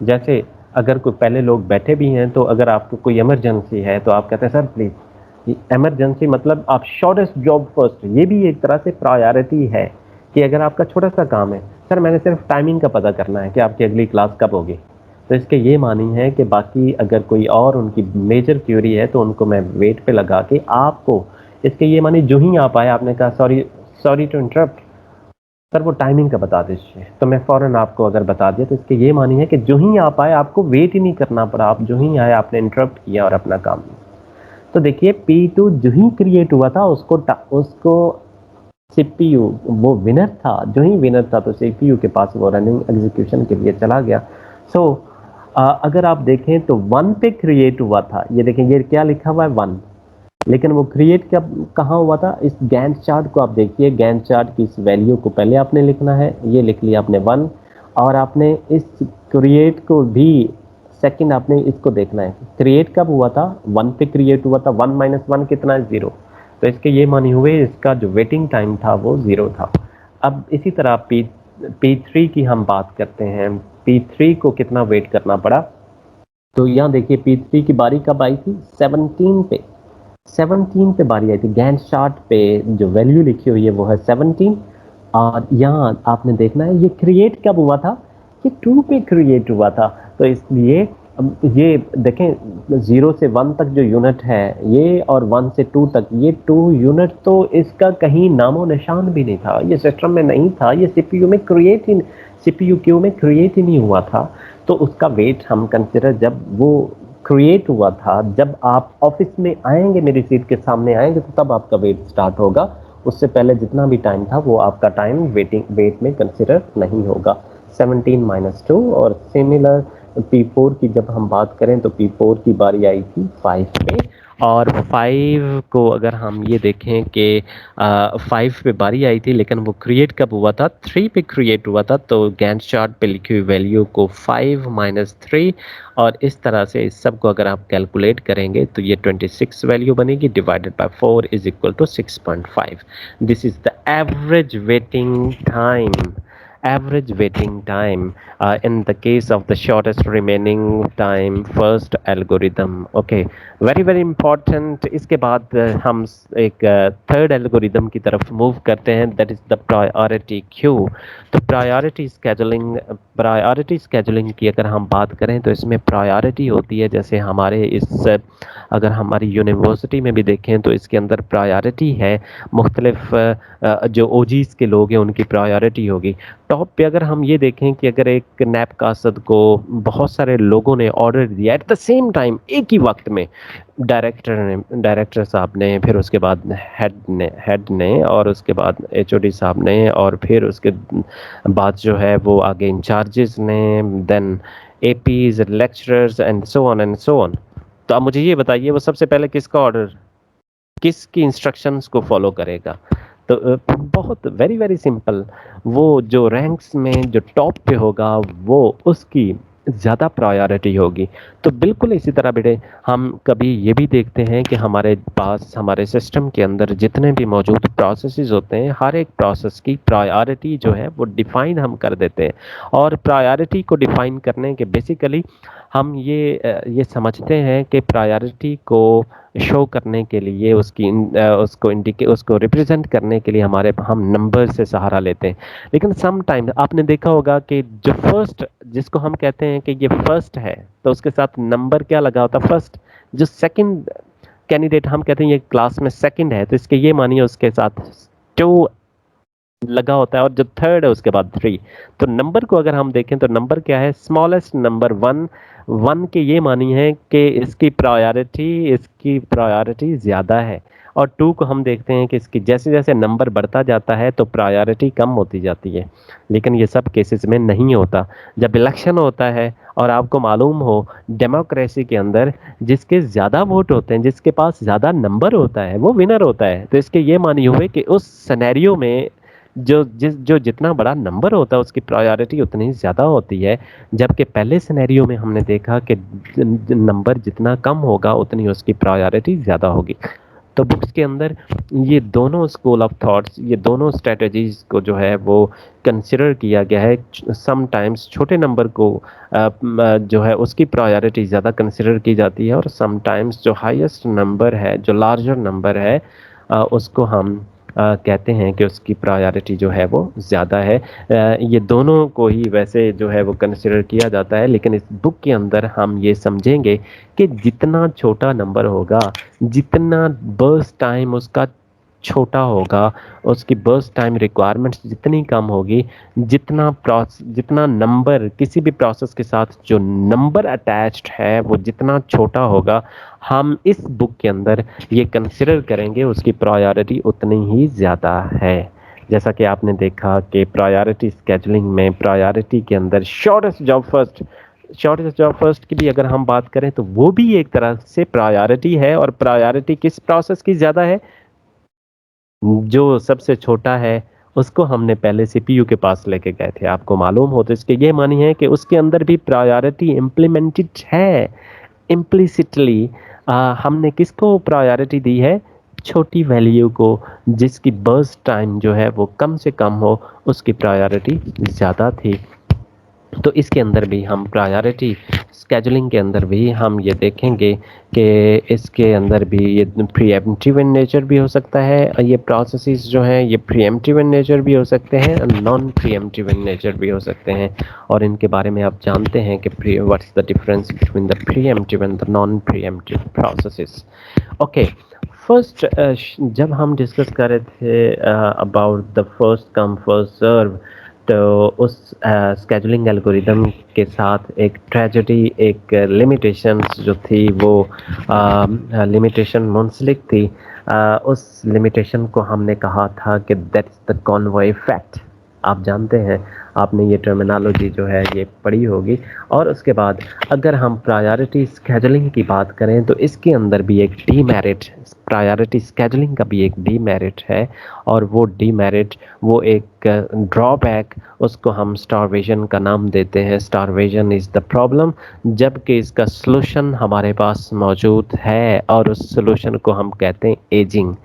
A: जैसे अगर कोई पहले लोग बैठे भी हैं, तो अगर आपको कोई इमरजेंसी है तो आप कहते हैं सर प्लीज, इमरजेंसी मतलब आप शॉर्टेस्ट जॉब फर्स्ट, ये भी एक तरह से प्रायोरिटी है कि अगर आपका छोटा सा काम है, सर मैंने सिर्फ टाइमिंग का पता करना है कि आपकी अगली क्लास कब होगी, तो इसके ये मानी है कि बाकी अगर कोई और उनकी मेजर क्यूरी है तो उनको मैं वेट पे लगा के आपको, इसके ये मानी जो ही आप आए आपने कहा sorry, sorry to interrupt sir, वो टाइमिंग का बता दीजिए, तो मैं फ़ौरन आपको अगर बता दिया, तो इसके ये मानिए कि जो ही आप आए आपको वेट ही नहीं करना पड़ा, आप जो ही आए आपने इंटरप्ट किया और अपना काम किया। तो देखिए P2 जो ही क्रिएट हुआ था उसको सीपीयू, वो विनर था, जो ही विनर था तो सीपीयू के पास वो रनिंग एग्जीक्यूशन के लिए चला गया। सो अगर आप देखें तो 1 पे क्रिएट हुआ था, ये देखें ये क्या लिखा हुआ है 1, लेकिन वो क्रिएट कहाँ हुआ था? इस गैंट चार्ट को आप देखिए, गैंट चार्ट की इस वैल्यू को पहले आपने लिखना है, ये लिख लिया आपने 1, और आपने इस क्रिएट को भी सेकंड आपने इसको देखना है, क्रिएट कब हुआ था? 1 पे क्रिएट हुआ था, 1 माइनस 1 कितना है? 0, तो इसके ये माने हुए इसका जो वेटिंग टाइम था वो 0 था। अब इसी तरह P3 की हम बात करते हैं, P3 को कितना वेट करना पड़ा? तो यहाँ देखिए P3 की बारी कब आई थी? 17 पे, 17 पे बारी आई थी। गैंट चार्ट पे जो वैल्यू लिखी हुई है वो है 17, और यहाँ आपने देखना है ये क्रिएट कब हुआ था? ये 2 पे क्रिएट हुआ था, तो इसलिए ये देखें 0 से 1 तक जो यूनिट है ये, और 1 से 2 तक ये 2 यूनिट, तो इसका कहीं नामो निशान भी नहीं था, ये सिस्टम में नहीं था, ये सीपीयू क्यू में क्रिएट ही नहीं हुआ था। तो उसका वेट हम कंसिडर जब वो क्रिएट हुआ था, जब आप ऑफिस में आएंगे, मेरी सीट के सामने आएंगे, तो तब आपका वेट स्टार्ट होगा। उससे पहले जितना भी टाइम था वो आपका टाइम वेट में कंसिडर नहीं होगा। 17 माइनस 2, और सिमिलर P4 की जब हम बात करें तो P4 की बारी आई थी 5 पे, और 5 को अगर हम ये देखें कि 5 पे बारी आई थी, लेकिन वो क्रिएट कब हुआ था? 3 पे क्रिएट हुआ था, तो गैंट चार्ट पे लिखी हुई वैल्यू को 5 माइनस 3, और इस तरह से इस सब को अगर आप कैलकुलेट करेंगे तो ये 26 वैल्यू बनेगी, divided by 4 is equal to 6.5। This is the average waiting time, average waiting time in the case of the shortest remaining time first algorithm. Okay, very very important। इसके बाद हम एक थर्ड एल्गोरिदम की तरफ move करते हैं, that is the priority queue. तो priority scheduling की अगर हम बात करें तो इसमें प्रायोरिटी होती है, जैसे हमारे इस, अगर हमारी यूनिवर्सिटी में भी देखें तो इसके अंदर प्रायोरिटी है, मुख्तलिफ जो ओजीज के लोग हैं उनकी प्रायोरिटी होगी। टॉप पे अगर हम ये देखें कि अगर एक नैप कासद को बहुत सारे लोगों ने ऑर्डर दिया एट द सेम टाइम, एक ही वक्त में, डायरेक्टर साहब ने, फिर उसके बाद हेड ने और उसके बाद एचओडी साहब ने, और फिर उसके बाद जो है वो आगे इंचार्जेस ने, then APs, lecturers and so on and so on. तो आप मुझे ये बताइए वो सबसे पहले किसका ऑर्डर, किसकी इंस्ट्रक्शंस को फॉलो करेगा? तो बहुत वेरी वेरी सिंपल, वो जो रैंक्स में जो टॉप पे होगा वो उसकी ज़्यादा प्रायोरिटी होगी। तो बिल्कुल इसी तरह बेटे हम कभी ये भी देखते हैं कि हमारे पास हमारे सिस्टम के अंदर जितने भी मौजूद प्रोसेसेस होते हैं, हर एक प्रोसेस की प्रायोरिटी जो है वो डिफ़ाइन हम कर देते हैं, और प्रायोरिटी को डिफ़ाइन करने के बेसिकली हम ये समझते हैं कि प्रायोरिटी को शो करने के लिए उसको रिप्रेजेंट करने के लिए हम नंबर से सहारा लेते हैं। लेकिन सम टाइम आपने देखा होगा कि जो फर्स्ट, जिसको हम कहते हैं कि ये फर्स्ट है, तो उसके साथ नंबर क्या लगा होता है फर्स्ट। जो सेकंड कैंडिडेट हम कहते हैं ये क्लास में सेकंड है, तो इसके ये मानिए उसके साथ टू लगा होता है, और जो थर्ड है उसके बाद थ्री। तो नंबर को अगर हम देखें तो नंबर क्या है, स्मॉलेस्ट नंबर वन। वन के ये मानी है कि इसकी प्रायोरिटी ज़्यादा है। और टू को हम देखते हैं कि इसकी जैसे जैसे नंबर बढ़ता जाता है तो प्रायोरिटी कम होती जाती है। लेकिन ये सब केसेस में नहीं होता। जब इलेक्शन होता है और आपको मालूम हो डेमोक्रेसी के अंदर जिसके ज़्यादा वोट होते हैं, जिसके पास ज़्यादा नंबर होता है वो विनर होता है। तो इसके ये मानी हुए कि उस सिनेरियो में जो जितना बड़ा नंबर होता है उसकी प्रायोरिटी उतनी ज़्यादा होती है। जबकि पहले सिनेरियो में हमने देखा कि नंबर जितना कम होगा उतनी उसकी प्रायोरिटी ज़्यादा होगी। तो बुक्स के अंदर ये दोनों स्कूल ऑफ थॉट्स, ये दोनों स्ट्रेटजीज को जो है वो कंसिडर किया गया है। समटाइम्स छोटे नंबर को जो है उसकी प्रायोरिटी ज़्यादा कंसिडर की जाती है, और समटाइम्स जो हाईएस्ट नंबर है, जो लार्जर नंबर है, उसको हम कहते हैं कि उसकी प्रायोरिटी जो है वो ज़्यादा है। ये दोनों को ही वैसे जो है वो कंसिडर किया जाता है, लेकिन इस बुक के अंदर हम ये समझेंगे कि जितना छोटा नंबर होगा, जितना बर्स्ट टाइम उसका छोटा होगा, उसकी बर्स्ट टाइम रिक्वायरमेंट्स जितनी कम होगी, जितना नंबर किसी भी प्रोसेस के साथ जो नंबर अटैच्ड है वो जितना छोटा होगा, हम इस बुक के अंदर ये कंसिडर करेंगे उसकी प्रायोरिटी उतनी ही ज़्यादा है। जैसा कि आपने देखा कि प्रायोरिटी स्केजुलिंग में प्रायोरिटी के अंदर शॉर्टेस्ट जॉब फर्स्ट की भी अगर हम बात करें तो वो भी एक तरह से प्रायोरिटी है। और प्रायोरिटी किस प्रोसेस की ज़्यादा है, जो सबसे छोटा है उसको हमने पहले सीपीयू के पास लेके गए थे, आपको मालूम हो। तो इसके ये मानी है कि उसके अंदर भी प्रायोरिटी इम्प्लीमेंटेड है इम्प्लिसिटली। हमने किसको प्रायोरिटी दी है, छोटी वैल्यू को, जिसकी बर्स्ट टाइम जो है वो कम से कम हो, उसकी प्रायोरिटी ज़्यादा थी। तो इसके अंदर भी हम प्रायोरिटी स्केजुलिंग के अंदर भी हम ये देखेंगे कि इसके अंदर भी ये प्रीएम्प्टिव इन नेचर भी हो सकता है, और ये प्रोसेसेस जो हैं ये प्रीएम्प्टिव इन नेचर भी हो सकते हैं, नॉन प्रीएम्प्टिव इन नेचर भी हो सकते हैं। और इनके बारे में आप जानते हैं कि what's the difference between the preemptive and the non preemptive processes. Okay, first जब हम डिस्कस कर रहे थे about the first come first serve, तो उस स्केजुलिंग एल्गोरिदम के साथ एक ट्रेजेडी, एक लिमिटेशंस जो थी वो लिमिटेशन मुंसलिक थी। उस लिमिटेशन को हमने कहा था कि दैट्स द कॉन्वॉय इफेक्ट। आप जानते हैं, आपने ये टर्मिनोलॉजी जो है ये पढ़ी होगी। और उसके बाद अगर हम प्रायोरिटी स्केजुलिंग की बात करें तो इसके अंदर भी एक डीमेरिट, प्रायोरिटी स्केजुलिंग का भी एक डीमेरिट है। और वो डीमेरिट, वो एक ड्रॉबैक, उसको हम स्टारवेशन का नाम देते हैं। स्टारवेशन इज़ द प्रॉब्लम, जबकि इसका सलूशन हमारे पास मौजूद है, और उस सलूशन को हम कहते हैं ageing.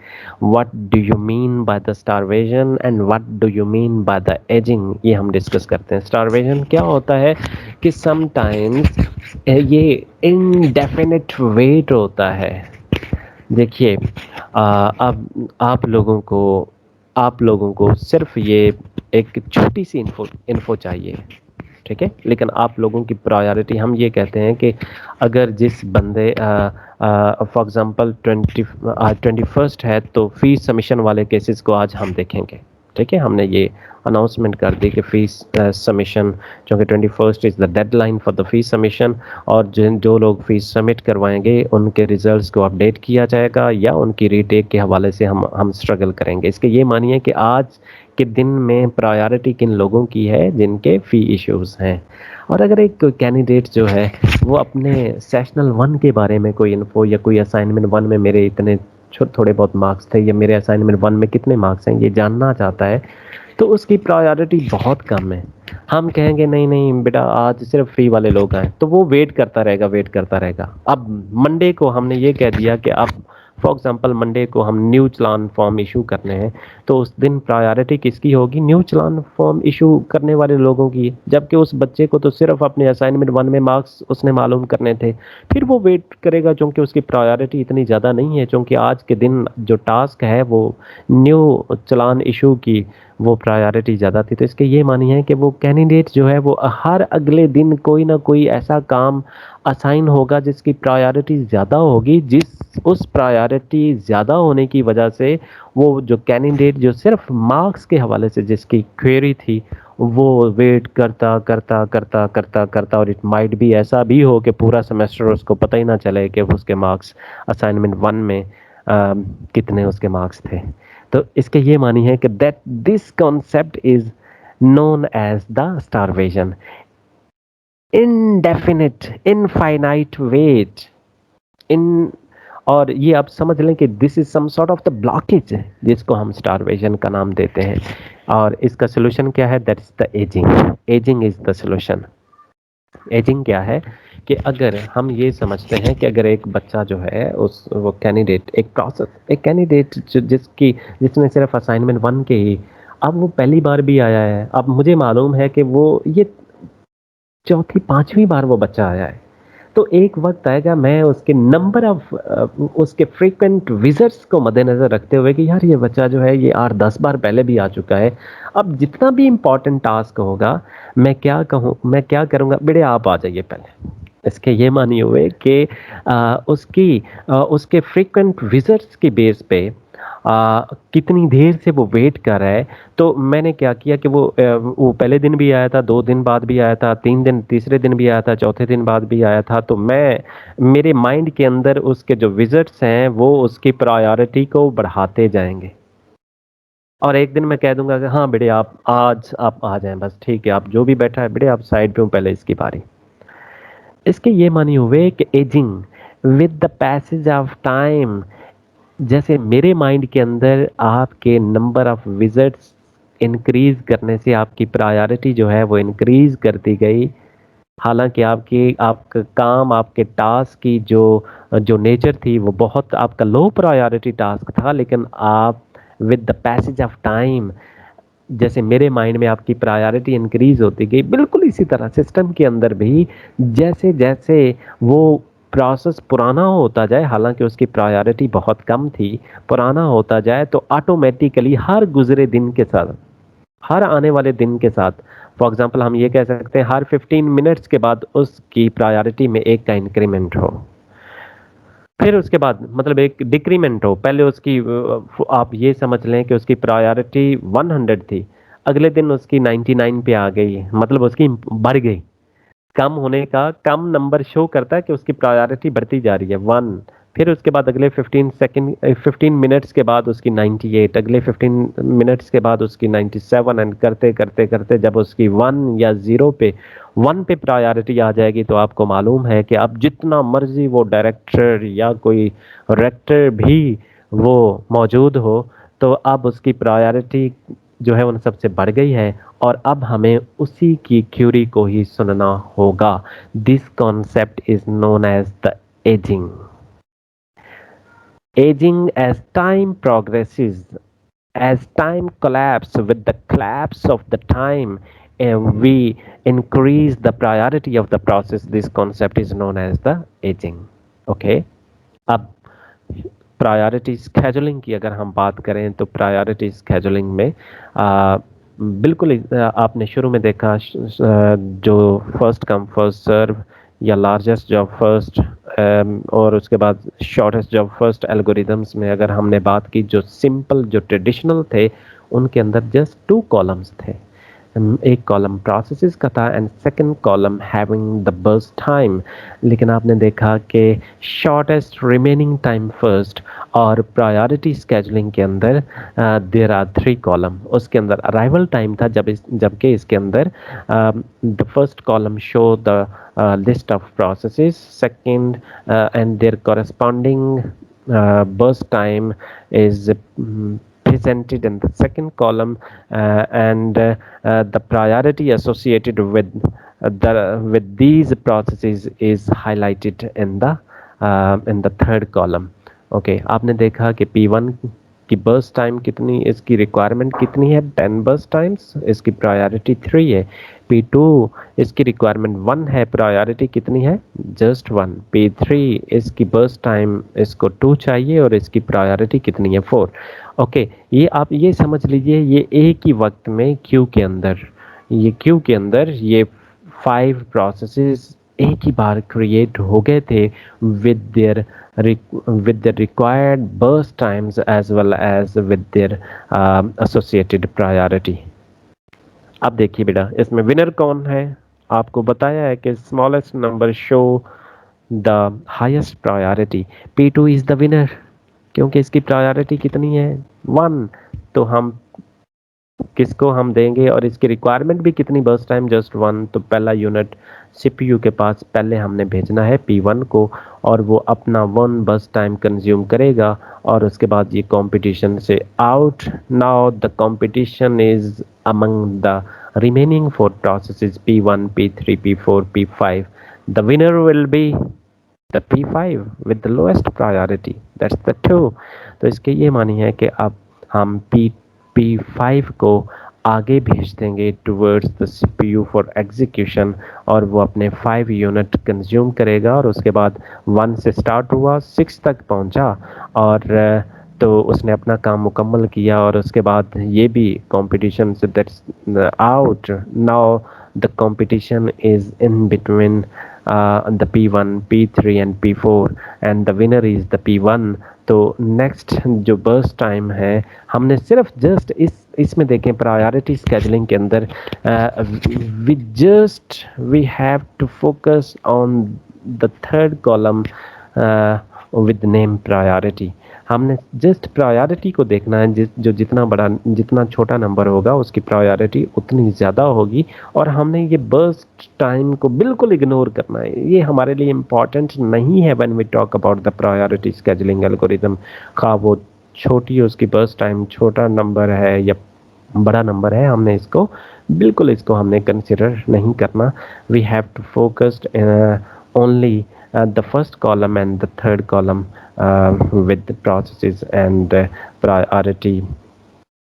A: What do you mean by the starvation and what do you mean by the ageing, ये हम डिस्कस करते हैं। स्टारवेशन क्या होता है कि समटाइम्स ये इनडेफिनिट वेट होता है। देखिए, अब आप लोगों को सिर्फ ये एक छोटी सी इन्फो चाहिए, ठीक है। लेकिन आप लोगों की प्रायोरिटी, हम ये कहते हैं कि अगर जिस बंदे फॉर एग्जांपल 21 है तो फीस सबमिशन वाले केसेस को आज हम देखेंगे, ठीक है। हमने ये अनाउंसमेंट कर दी कि फ़ीस सबमिशन, क्योंकि 21 is the deadline for the fees submission, और जो लोग फ़ीस सबमिट करवाएंगे उनके रिजल्ट्स को अपडेट किया जाएगा, या उनकी रीटेक के हवाले से हम स्ट्रगल करेंगे। इसके ये मानिए कि आज के दिन में प्रायोरिटी किन लोगों की है, जिनके फ़ी इश्यूज़ हैं। और अगर एक कैंडिडेट जो है वो अपने सेशनल 1 के बारे में कोई इन्फो, या कोई असाइनमेंट 1 में मेरे इतने थोड़े बहुत मार्क्स थे, या मेरे असाइनमेंट 1 में कितने मार्क्स हैं, ये जानना चाहता है, तो उसकी प्रायोरिटी बहुत कम है। हम कहेंगे नहीं नहीं बेटा, आज सिर्फ फ्री वाले लोग आए, तो वो वेट करता रहेगा। अब मंडे को हमने ये कह दिया कि अब फॉर एग्जांपल मंडे को हम न्यू चालान फॉर्म इशू करने हैं, तो उस दिन प्रायोरिटी किसकी होगी? न्यू चालान फॉर्म इशू करने वाले लोगों की, जबकि उस बच्चे को तो सिर्फ अपने असाइनमेंट 1 में मार्क्स उसने मालूम करने थे। फिर वो वेट करेगा क्योंकि उसकी प्रायोरिटी इतनी ज़्यादा नहीं है, क्योंकि आज के दिन जो टास्क है वो न्यू चालान इशू की वो प्रायोरिटी ज़्यादा थी। तो इसके ये मानी है कि वो कैंडिडेट जो है वो हर अगले दिन कोई ना कोई ऐसा काम असाइन होगा जिसकी प्रायोरिटी ज़्यादा होगी, जिस उस प्रायोरिटी ज़्यादा होने की वजह से वो जो कैंडिडेट जो सिर्फ मार्क्स के हवाले से जिसकी क्वेरी थी, वो वेट करता करता करता करता करता, और इट माइट भी ऐसा भी हो कि पूरा सेमेस्टर उसको पता ही ना चले कि उसके मार्क्स असाइनमेंट 1 में कितने उसके मार्क्स थे। तो इसके ये मानी है कि that this concept is known as the starvation, indefinite infinite wait in. और ये आप समझ लें कि this is some sort of the blockage जिसको हम स्टारवेशन का नाम देते हैं। और इसका सोल्यूशन क्या है? That is the ageing. Ageing is the solution. Ageing क्या है कि अगर हम ये समझते हैं कि अगर एक बच्चा जो है उस वो कैंडिडेट एक कैंडिडेट जिसने सिर्फ असाइनमेंट 1 के ही, अब वो पहली बार भी आया है, अब मुझे मालूम है कि वो ये चौथी पांचवी बार वो बच्चा आया है, तो एक वक्त आएगा मैं उसके नंबर ऑफ उसके फ्रीक्वेंट विजिट्स को मद्देनजर रखते हुए कि यार ये बच्चा जो है ये 8-10 बार पहले भी आ चुका है, अब जितना भी इम्पोर्टेंट टास्क होगा मैं क्या करूँगा, बेटे आप आ जाइए पहले। इसके ये मानी हुए कि उसके फ्रीक्वेंट विजिट्स की बेस पे कितनी देर से वो वेट कर रहा है। तो मैंने क्या किया कि वो पहले दिन भी आया था, 2 दिन बाद भी आया था, 3 दिन तीसरे दिन भी आया था, चौथे दिन बाद भी आया था। तो मैं मेरे माइंड के अंदर उसके जो विजिट्स हैं वो उसकी प्रायोरिटी को बढ़ाते जाएंगे, और एक दिन मैं कह दूंगा कि हाँ बेटे आप आज आप आ जाएं, बस ठीक है, आप जो भी बैठा है बेटे आप साइड पे हो, पहले इसकी बारी। इसके ये मानी हुए कि ageing with the passage of time, जैसे मेरे माइंड के अंदर आपके नंबर ऑफ विजिट्स इंक्रीज करने से आपकी प्रायोरिटी जो है वो इंक्रीज करती गई। हालांकि आपका काम आपके टास्क की जो जो नेचर थी वो बहुत आपका लो प्रायोरिटी टास्क था, लेकिन आप with the passage of time, जैसे मेरे माइंड में आपकी प्रायोरिटी इंक्रीज होती गई, बिल्कुल इसी तरह सिस्टम के अंदर भी जैसे जैसे वो प्रोसेस पुराना होता जाए, हालांकि उसकी प्रायोरिटी बहुत कम थी, पुराना होता जाए तो ऑटोमेटिकली हर गुजरे दिन के साथ, हर आने वाले दिन के साथ, फॉर एग्जांपल हम ये कह सकते हैं हर 15 मिनट्स के बाद उसकी प्रायोरिटी में एक का इंक्रीमेंट हो, फिर उसके बाद मतलब एक डिक्रीमेंट हो। पहले उसकी आप ये समझ लें कि उसकी प्रायोरिटी 100 थी, अगले दिन उसकी 99 पे आ गई, मतलब उसकी बढ़ गई। कम होने का कम नंबर शो करता है कि उसकी प्रायोरिटी बढ़ती जा रही है 1। फिर उसके बाद अगले 15 मिनट्स के बाद उसकी 98, अगले 15 मिनट्स के बाद उसकी 97, एंड करते करते करते जब उसकी 1 पे प्रायोरिटी आ जाएगी, तो आपको मालूम है कि अब जितना मर्जी वो डायरेक्टर या कोई रेक्टर भी वो मौजूद हो, तो अब उसकी प्रायोरिटी जो है उन सबसे बढ़ गई है, और अब हमें उसी की थ्योरी को ही सुनना होगा। This concept is known as the ageing. Ageing as time progresses, as time collapse with the collapse of the time, we increase the priority of the process. This concept is known as the aging. Okay, अब priority scheduling की अगर हम बात करें तो priority scheduling में बिल्कुल आपने शुरू में देखा जो फर्स्ट कम फर्स्ट सर्व या लार्जेस्ट जॉब फर्स्ट, और उसके बाद शॉर्टेस्ट जॉब फर्स्ट एल्गोरिदम्स में अगर हमने बात की, जो सिंपल जो ट्रेडिशनल थे उनके अंदर जस्ट 2 कॉलम्स थे। एक कॉलम प्रोसेसेस का था and second column having the burst time. लेकिन आपने देखा कि शॉर्टेस्ट रिमेनिंग टाइम फर्स्ट और प्रायोरिटी स्केजुलिंग के अंदर देयर आर 3 कॉलम, उसके अंदर अराइवल टाइम था, जबकि इसके अंदर the first column show the list of processes, second and their corresponding burst time is presented in the second column, and the priority associated with these processes is highlighted in the third column. Okay, आपने देखा कि P1 की burst time कितनी, इसकी requirement कितनी है, 10 burst times, इसकी priority 3 है। P2 इसकी रिक्वायरमेंट 1 है, प्रायोरिटी कितनी है, जस्ट 1। P3 इसकी बर्स्ट टाइम इसको 2 चाहिए और इसकी प्रायोरिटी कितनी है, 4। ओके, ये आप ये समझ लीजिए, ये एक ही वक्त में क्यू के अंदर, ये क्यू के अंदर ये 5 प्रोसेसेस एक ही बार क्रिएट हो गए थे with their with the required burst times as well as with their associated priority। अब देखिए बेटा, इसमें विनर कौन है, आपको बताया है कि smallest number show the highest priority. P2 is the winner, क्योंकि इसकी प्रायोरिटी कितनी है, 1। तो हम किसको हम देंगे, और इसकी रिक्वायरमेंट भी कितनी, बर्स्ट टाइम जस्ट 1। तो पहला यूनिट सीपीयू के पास पहले हमने भेजना है P1 को, और वो अपना 1 बर्स्ट टाइम कंज्यूम करेगा, और उसके बाद ये कंपटीशन से out. Now the competition is among the remaining 4 processes P1, P3, P4, P5। The winner will be the P5 with the lowest priority, that's the 2। तो इसके ये मानी है कि अब हम P5 को आगे भेज देंगे towards the CPU for execution, और वो अपने 5 यूनिट कंज्यूम करेगा, और उसके बाद 1 से स्टार्ट हुआ, 6 तक पहुंचा, और तो उसने अपना काम मुकम्मल किया, और उसके बाद ये भी कंपटीशन से that's out. Now the competition is in between the P1, P3 and P4 and the winner is the P1। तो नेक्स्ट जो बर्स्ट टाइम है, हमने सिर्फ जस्ट इसमें देखें प्रायोरिटी स्केजुलिंग के अंदर, we have to focus on the third column with name priority. हमने जस्ट प्रायोरिटी को देखना है, जो जितना बड़ा जितना छोटा नंबर होगा उसकी प्रायोरिटी उतनी ज़्यादा होगी, और हमने ये बर्स्ट टाइम को बिल्कुल इग्नोर करना है, ये हमारे लिए इम्पॉर्टेंट नहीं है when we talk about the priority scheduling algorithm. खा वो छोटी उसकी बर्स्ट टाइम छोटा नंबर है या बड़ा नंबर है, हमने इसको बिल्कुल इसको हमने कंसिडर नहीं करना। We have to focused only the first column and the third column with the processes and priority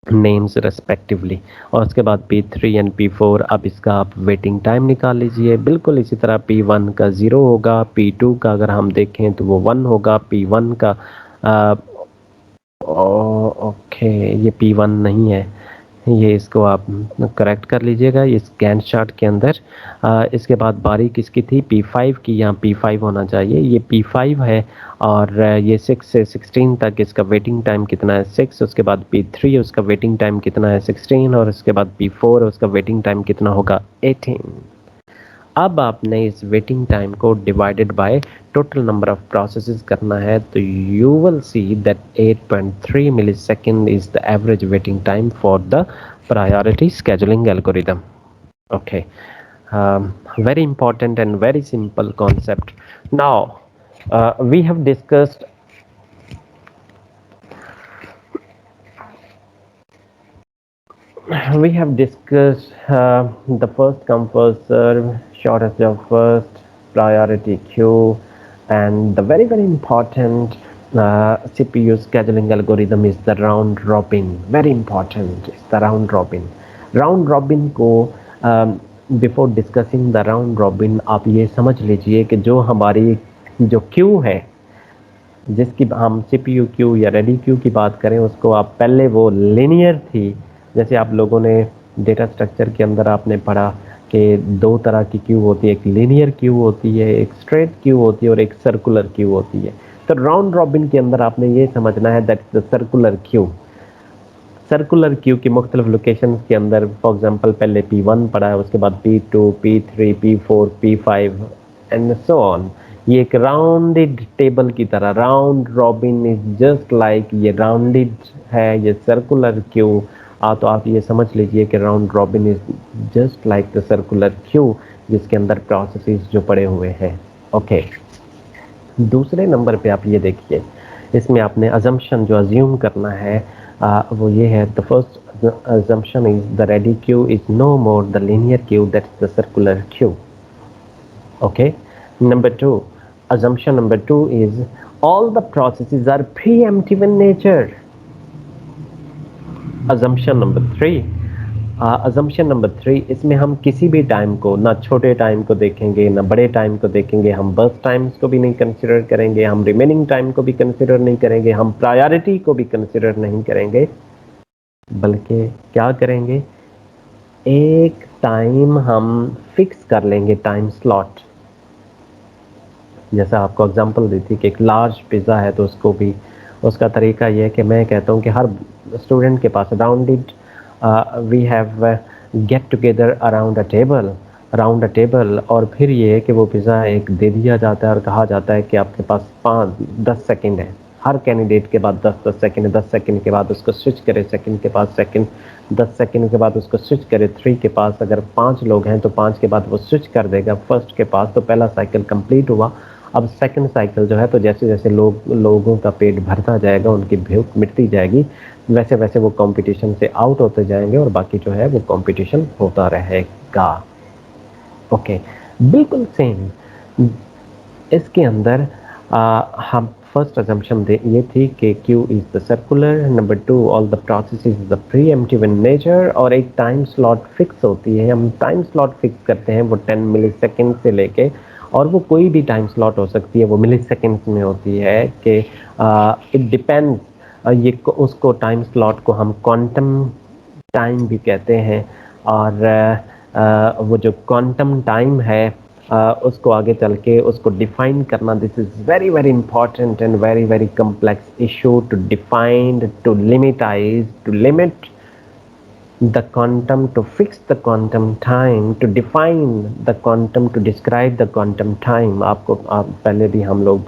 A: names respectively। और उसके बाद P3 and P4, अब इसका आप वेटिंग टाइम निकाल लीजिए। बिल्कुल इसी तरह P1 का 0 होगा, P2 का अगर हम देखें तो वो 1 होगा, P1 का ओके ये P1 नहीं है, ये इसको आप करेक्ट कर लीजिएगा इस गैंट चार्ट के अंदर। इसके बाद बारी किसकी थी, P5 की, यहाँ P5 होना चाहिए, ये P5 है, और ये 6 से 16 तक इसका वेटिंग टाइम कितना है, 6। उसके बाद P3 उसका वेटिंग टाइम कितना है, 16, और उसके बाद P4 उसका वेटिंग टाइम कितना होगा, 18। अब आपने इस वेटिंग टाइम को divided by total number of processes करना है, तो you will see that 8.3 millisecond is the average waiting time for the priority scheduling algorithm। Okay, very important and very simple concept। Now we have discussed the first come first serve, shortest of first, priority queue, and the very very important CPU scheduling algorithm is the round robin। Very important is the round robin। round robin को before discussing the round robin आप ये समझ लीजिए कि जो हमारी जो Q है, जिसकी हम CPU क्यू या रेडी क्यू की बात करें, उसको आप पहले वो लिनियर थी। जैसे आप लोगों ने डेटा स्ट्रक्चर के अंदर आपने पढ़ा कि 2 तरह की क्यू होती है, एक लीनियर क्यू होती है, एक स्ट्रेट क्यू होती है, और एक सर्कुलर क्यू होती है। तो राउंड रॉबिन के अंदर आपने ये समझना है that the circular queue. Circular queue की मुख्तलिफ लोकेशन के अंदर, फॉर एग्जाम्पल पहले P1 पढ़ा है, उसके बाद P2, P3, P4, P5 and so on. ये एक राउंडेड टेबल की तरह, round robin is just like, ये राउंडेड है, ये सर्कुलर क्यू। तो आप ये समझ लीजिए कि round robin is just like the circular queue, जिसके अंदर प्रोसेसेस जो पड़े हुए हैं। ओके, दूसरे नंबर पे आप ये देखिए, इसमें आपने अजम्पशन जो अज्यूम करना है वो ये है, the first assumption is the ready queue is no more the linear queue, that's the circular queue। Okay, number 2, Assumption number 2 is all the processes are preemptive in nature. Assumption number 3 इसमें हम किसी भी time को, ना छोटे time को देखेंगे ना बड़े टाइम को देखेंगे, हम बर्स्ट टाइम्स को भी नहीं कंसिडर करेंगे, हम रिमेनिंग टाइम को भी कंसिडर नहीं करेंगे, हम प्रायोरिटी को भी कंसिडर नहीं करेंगे, बल्कि क्या करेंगे, एक टाइम हम फिक्स कर लेंगे, टाइम स्लॉट। जैसा आपको एग्जांपल दी थी कि एक लार्ज पिज़्ज़ा है तो उसको भी, उसका तरीका ये है कि मैं कहता हूँ कि हर स्टूडेंट के पास rounded, we have get together around a table, और फिर ये है कि वो पिज़्ज़ा एक दे दिया जाता है और कहा जाता है कि आपके पास 5-10 सेकंड है। हर कैंडिडेट के बाद 10-10 सेकंड है, 10 सेकंड के बाद उसको स्विच करे, सेकंड के बाद सेकंड, 10 सेकंड के बाद उसको स्विच करे, 3 के पास, अगर 5 लोग हैं तो 5 के बाद वो स्विच कर देगा फर्स्ट के पास, तो पहला साइकिल कंप्लीट हुआ। अब सेकंड साइकिल जो है, तो जैसे जैसे लोगों का पेट भरता जाएगा, उनकी भूख मिटती जाएगी, वैसे वैसे वो कंपटीशन से आउट होते जाएंगे और बाकी जो है वो कंपटीशन होता रहेगा। ओके, बिल्कुल सेम इसके अंदर हम फर्स्ट अजम्पशन ये थी कि Q is the circular, number 2 all the process is the pre-emptive in nature, और एक टाइम स्लॉट फिक्स होती है, हम टाइम स्लॉट फिक्स करते हैं वो 10 मिली सेकेंड से लेके, और वो कोई भी टाइम स्लॉट हो सकती है, वो मिली सेकेंड्स में होती है कि इट डिपेंड्स, उसको टाइम स्लॉट को हम क्वांटम टाइम भी कहते हैं, और वो जो क्वांटम टाइम है, उसको आगे चल के उसको डिफाइन करना, this is very very important and very very complex issue to define, to limitize, to limit the quantum, to fix the quantum time, to define the quantum, to describe the quantum time। आपको पहले भी हम लोग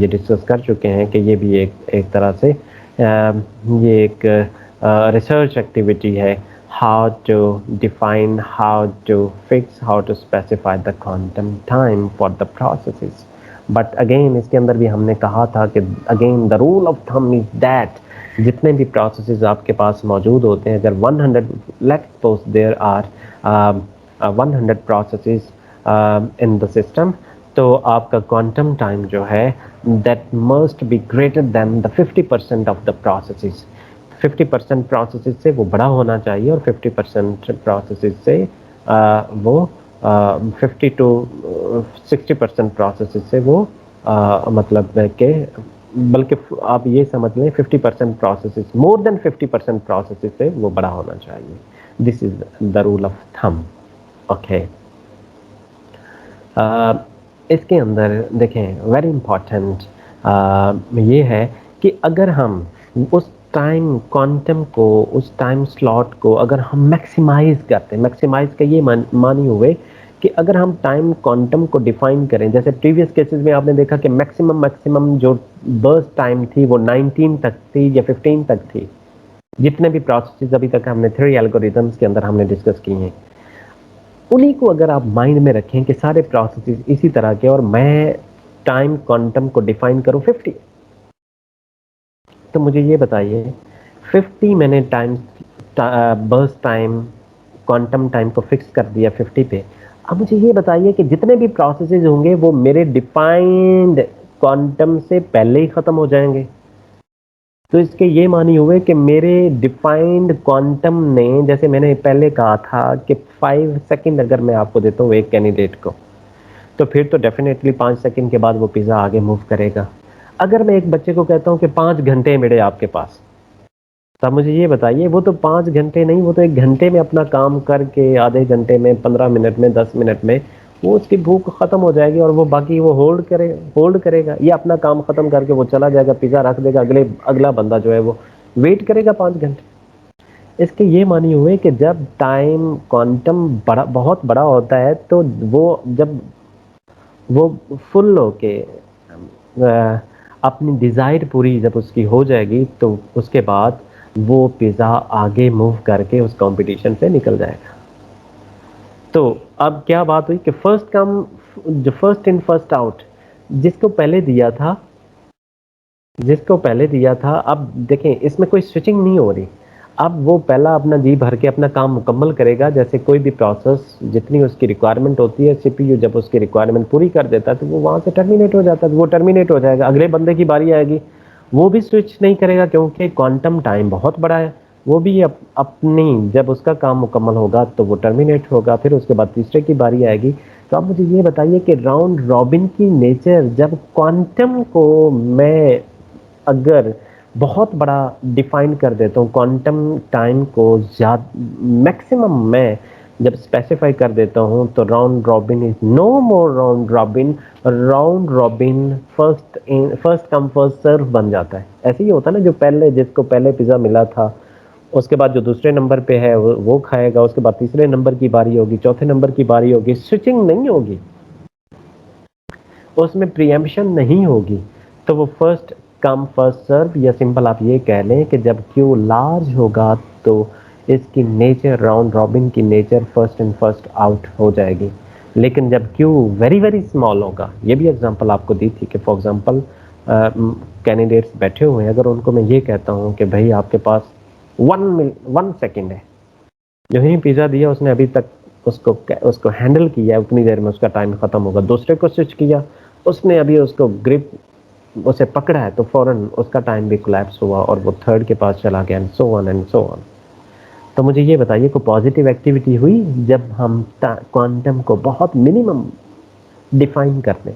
A: ये discuss कर चुके हैं कि ये भी एक तरह से ये एक रिसर्च एक्टिविटी है, how to define, how to fix, how to specify the quantum time for the processes। But again इसके अंदर भी हमने कहा था कि again the rule of thumb is that जितने भी प्रोसेसेस आपके पास मौजूद होते हैं, अगर 100, let's suppose there are 100 processes in the system, तो आपका क्वांटम टाइम जो है that must be greater than the 50% of the processes. 50% processes से वो बड़ा होना चाहिए और 50% प्रोसेसेस से वो 50 to 60% प्रोसेसेस से वो मतलब कि, बल्कि आप ये समझ लें 50% प्रोसेसेस, मोर देन 50% प्रोसेसेस से वो बड़ा होना चाहिए। This is the rule of thumb. Okay, इसके अंदर देखें वेरी इंपॉर्टेंट ये है कि अगर हम उस टाइम क्वांटम को, उस टाइम स्लॉट को अगर हम मैक्सिमाइज करते हैं, मैक्सिमाइज का ये मानी हुए कि अगर हम टाइम क्वांटम को डिफाइन करें, जैसे प्रीवियस केसेस में आपने देखा कि मैक्सिमम जो बर्स्ट टाइम थी वो 19 तक थी या 15 तक थी, जितने भी प्रोसेसेस अभी तक हमने 3 एल्गोरिथम्स के अंदर हमने डिस्कस किए हैं, उन्हीं को अगर आप माइंड में रखें कि सारे प्रोसेसेस इसी तरह के, और मैं टाइम क्वांटम को डिफाइन करूं 50, तो मुझे ये बताइए 50 मैंने time burst time quantum time को फिक्स कर दिया 50 पे, अब मुझे ये बताइए कि जितने भी प्रोसेसेस होंगे वो मेरे डिफाइंड क्वांटम से पहले ही खत्म हो जाएंगे। तो इसके ये मानी हुए कि मेरे डिफाइंड क्वांटम ने, जैसे मैंने पहले कहा था कि 5 सेकंड अगर मैं आपको देता हूँ एक कैंडिडेट को, तो फिर तो डेफिनेटली 5 सेकंड के बाद वो पिज़्ज़ा आगे मूव करेगा। अगर मैं एक बच्चे को कहता हूँ कि 5 घंटे मिले आपके पास, तब मुझे ये बताइए वो तो 5 घंटे नहीं, वो तो 1 घंटे में अपना काम करके, आधे घंटे में, 15 मिनट में, 10 मिनट में वो उसकी भूख खत्म हो जाएगी, और वो बाकी वो होल्ड करेगा, या अपना काम खत्म करके वो चला जाएगा, पिज़्ज़ा रख देगा, अगला बंदा जो है वो वेट करेगा 5 घंटे। इसके ये मानी हुए कि जब टाइम क्वांटम बड़ा, बहुत बड़ा होता है, तो वो जब वो फुल होके अपनी डिज़ायर पूरी जब उसकी हो जाएगी, तो उसके बाद वो पिज़्ज़ा आगे मूव करके उस कंपटीशन से निकल जाएगा। तो अब क्या बात हुई कि फर्स्ट कम, जो फर्स्ट इन फर्स्ट आउट, जिसको पहले दिया था, अब देखें इसमें कोई स्विचिंग नहीं हो रही। अब वो पहला अपना जी भर के अपना काम मुकम्मल करेगा, जैसे कोई भी प्रोसेस जितनी उसकी रिक्वायरमेंट होती है, सीपीयू जब उसकी रिक्वायरमेंट पूरी कर देता है, तो वो वहाँ से टर्मिनेट हो जाता है, तो वो टर्मिनेट हो जाएगा, अगले बंदे की बारी आएगी, वो भी स्विच नहीं करेगा क्योंकि क्वांटम टाइम बहुत बड़ा है, वो भी अपनी जब उसका काम मुकम्मल होगा तो वो टर्मिनेट होगा, फिर उसके बाद तीसरे की बारी आएगी। तो आप मुझे ये बताइए कि राउंड रॉबिन की नेचर, जब क्वांटम को मैं अगर बहुत बड़ा डिफाइन कर देता हूँ, क्वांटम टाइम को मैक्सिमम मैं जब स्पेसिफाई कर देता हूँ, तो round robin is no more round robin, round robin first come first serve बन जाता है। ऐसे ही होता है ना, जो पहले जिसको पहले पिज्जा मिला था, उसके बाद जो दूसरे नंबर पे है वो खाएगा, उसके बाद तीसरे नंबर की बारी होगी, चौथे नंबर की बारी होगी, स्विचिंग नहीं होगी, उसमें प्रीएम्पशन नहीं होगी। तो वो फर्स्ट कम फर्स्ट सर्व, या सिंपल आप ये कह लें कि जब क्यू लार्ज होगा तो इसकी नेचर, राउंड रॉबिन की nature first in first out हो जाएगी। लेकिन जब क्यू वेरी वेरी स्मॉल होगा, ये भी एग्जांपल आपको दी थी कि फॉर एग्जांपल कैंडिडेट्स बैठे हुए हैं, अगर उनको मैं ये कहता हूँ कि भाई आपके पास 1 सेकेंड है, जो ही पिज़्ज़ा दिया उसने अभी तक उसको उसको हैंडल किया है, उतनी देर में उसका टाइम खत्म होगा। दूसरे को स्विच किया, उसने अभी उसको ग्रिप उसे पकड़ा है, तो फौरन उसका टाइम भी कोलैप्स हुआ और वो थर्ड के पास चला गया, and so on and so on. तो मुझे ये बताइए, कोई पॉजिटिव एक्टिविटी हुई जब हम क्वांटम को बहुत मिनिमम डिफाइन कर लें?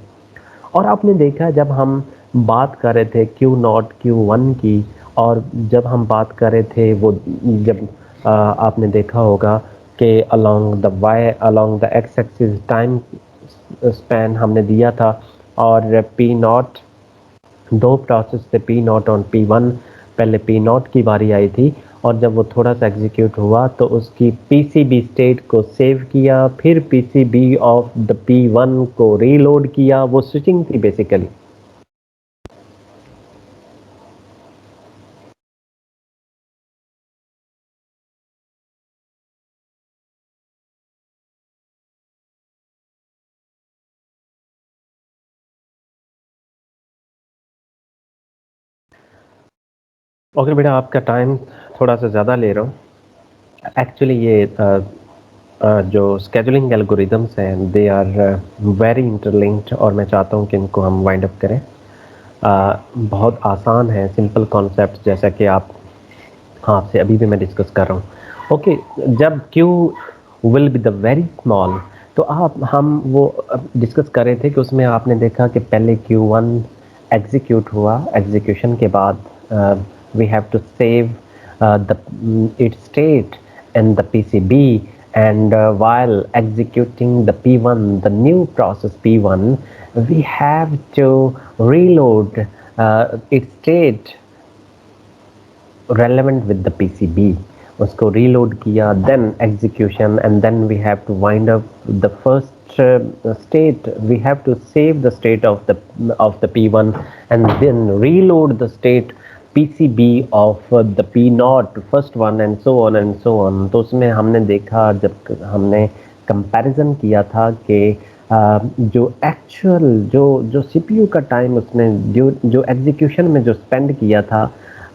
A: और आपने देखा जब हम बात कर रहे थे क्यू नॉट क्यू वन की, और जब हम बात कर रहे थे वो, जब आपने देखा होगा कि along the x axis time span हमने दिया था, और पी नॉट, दो प्रोसेस थे पी नॉट और पी वन, पहले पी नॉट की बारी आई थी, और जब वो थोड़ा सा एग्जीक्यूट हुआ तो उसकी पीसीबी स्टेट को सेव किया, फिर PCB of the P one को रीलोड किया, वो स्विचिंग थी बेसिकली। ओके बेटा, आपका टाइम थोड़ा सा ज़्यादा ले रहा हूँ। एक्चुअली ये जो स्केजुलिंग एल्गोरिदम्स हैं, दे आर वेरी इंटरलिंक्ड, और मैं चाहता हूँ कि इनको हम वाइंड अप करें। बहुत आसान है, सिंपल कॉन्सेप्ट, जैसा कि आप, हाँ, आपसे अभी भी मैं डिस्कस कर रहा हूँ। ओके, जब Q will be the very small, तो आप हम वो डिस्कस कर रहे थे कि उसमें आपने देखा कि पहले Q1 एग्जीक्यूट हुआ, एग्जीक्यूशन के बाद we have to save the its state in the PCB, and while executing the P1, the new process P1, we have to reload its state relevant with the PCB, उसको reload किया, then execution, and then we have to wind up the first state, we have to save the state of the P1, and then reload the state PCB of the P naught, first one, and so on and so on। तो उसमें हमने देखा, जब हमने comparison किया था कि जो एक्चुअल जो जो सीपीयू का टाइम उसने जो जो एग्जीक्यूशन में जो स्पेंड किया था,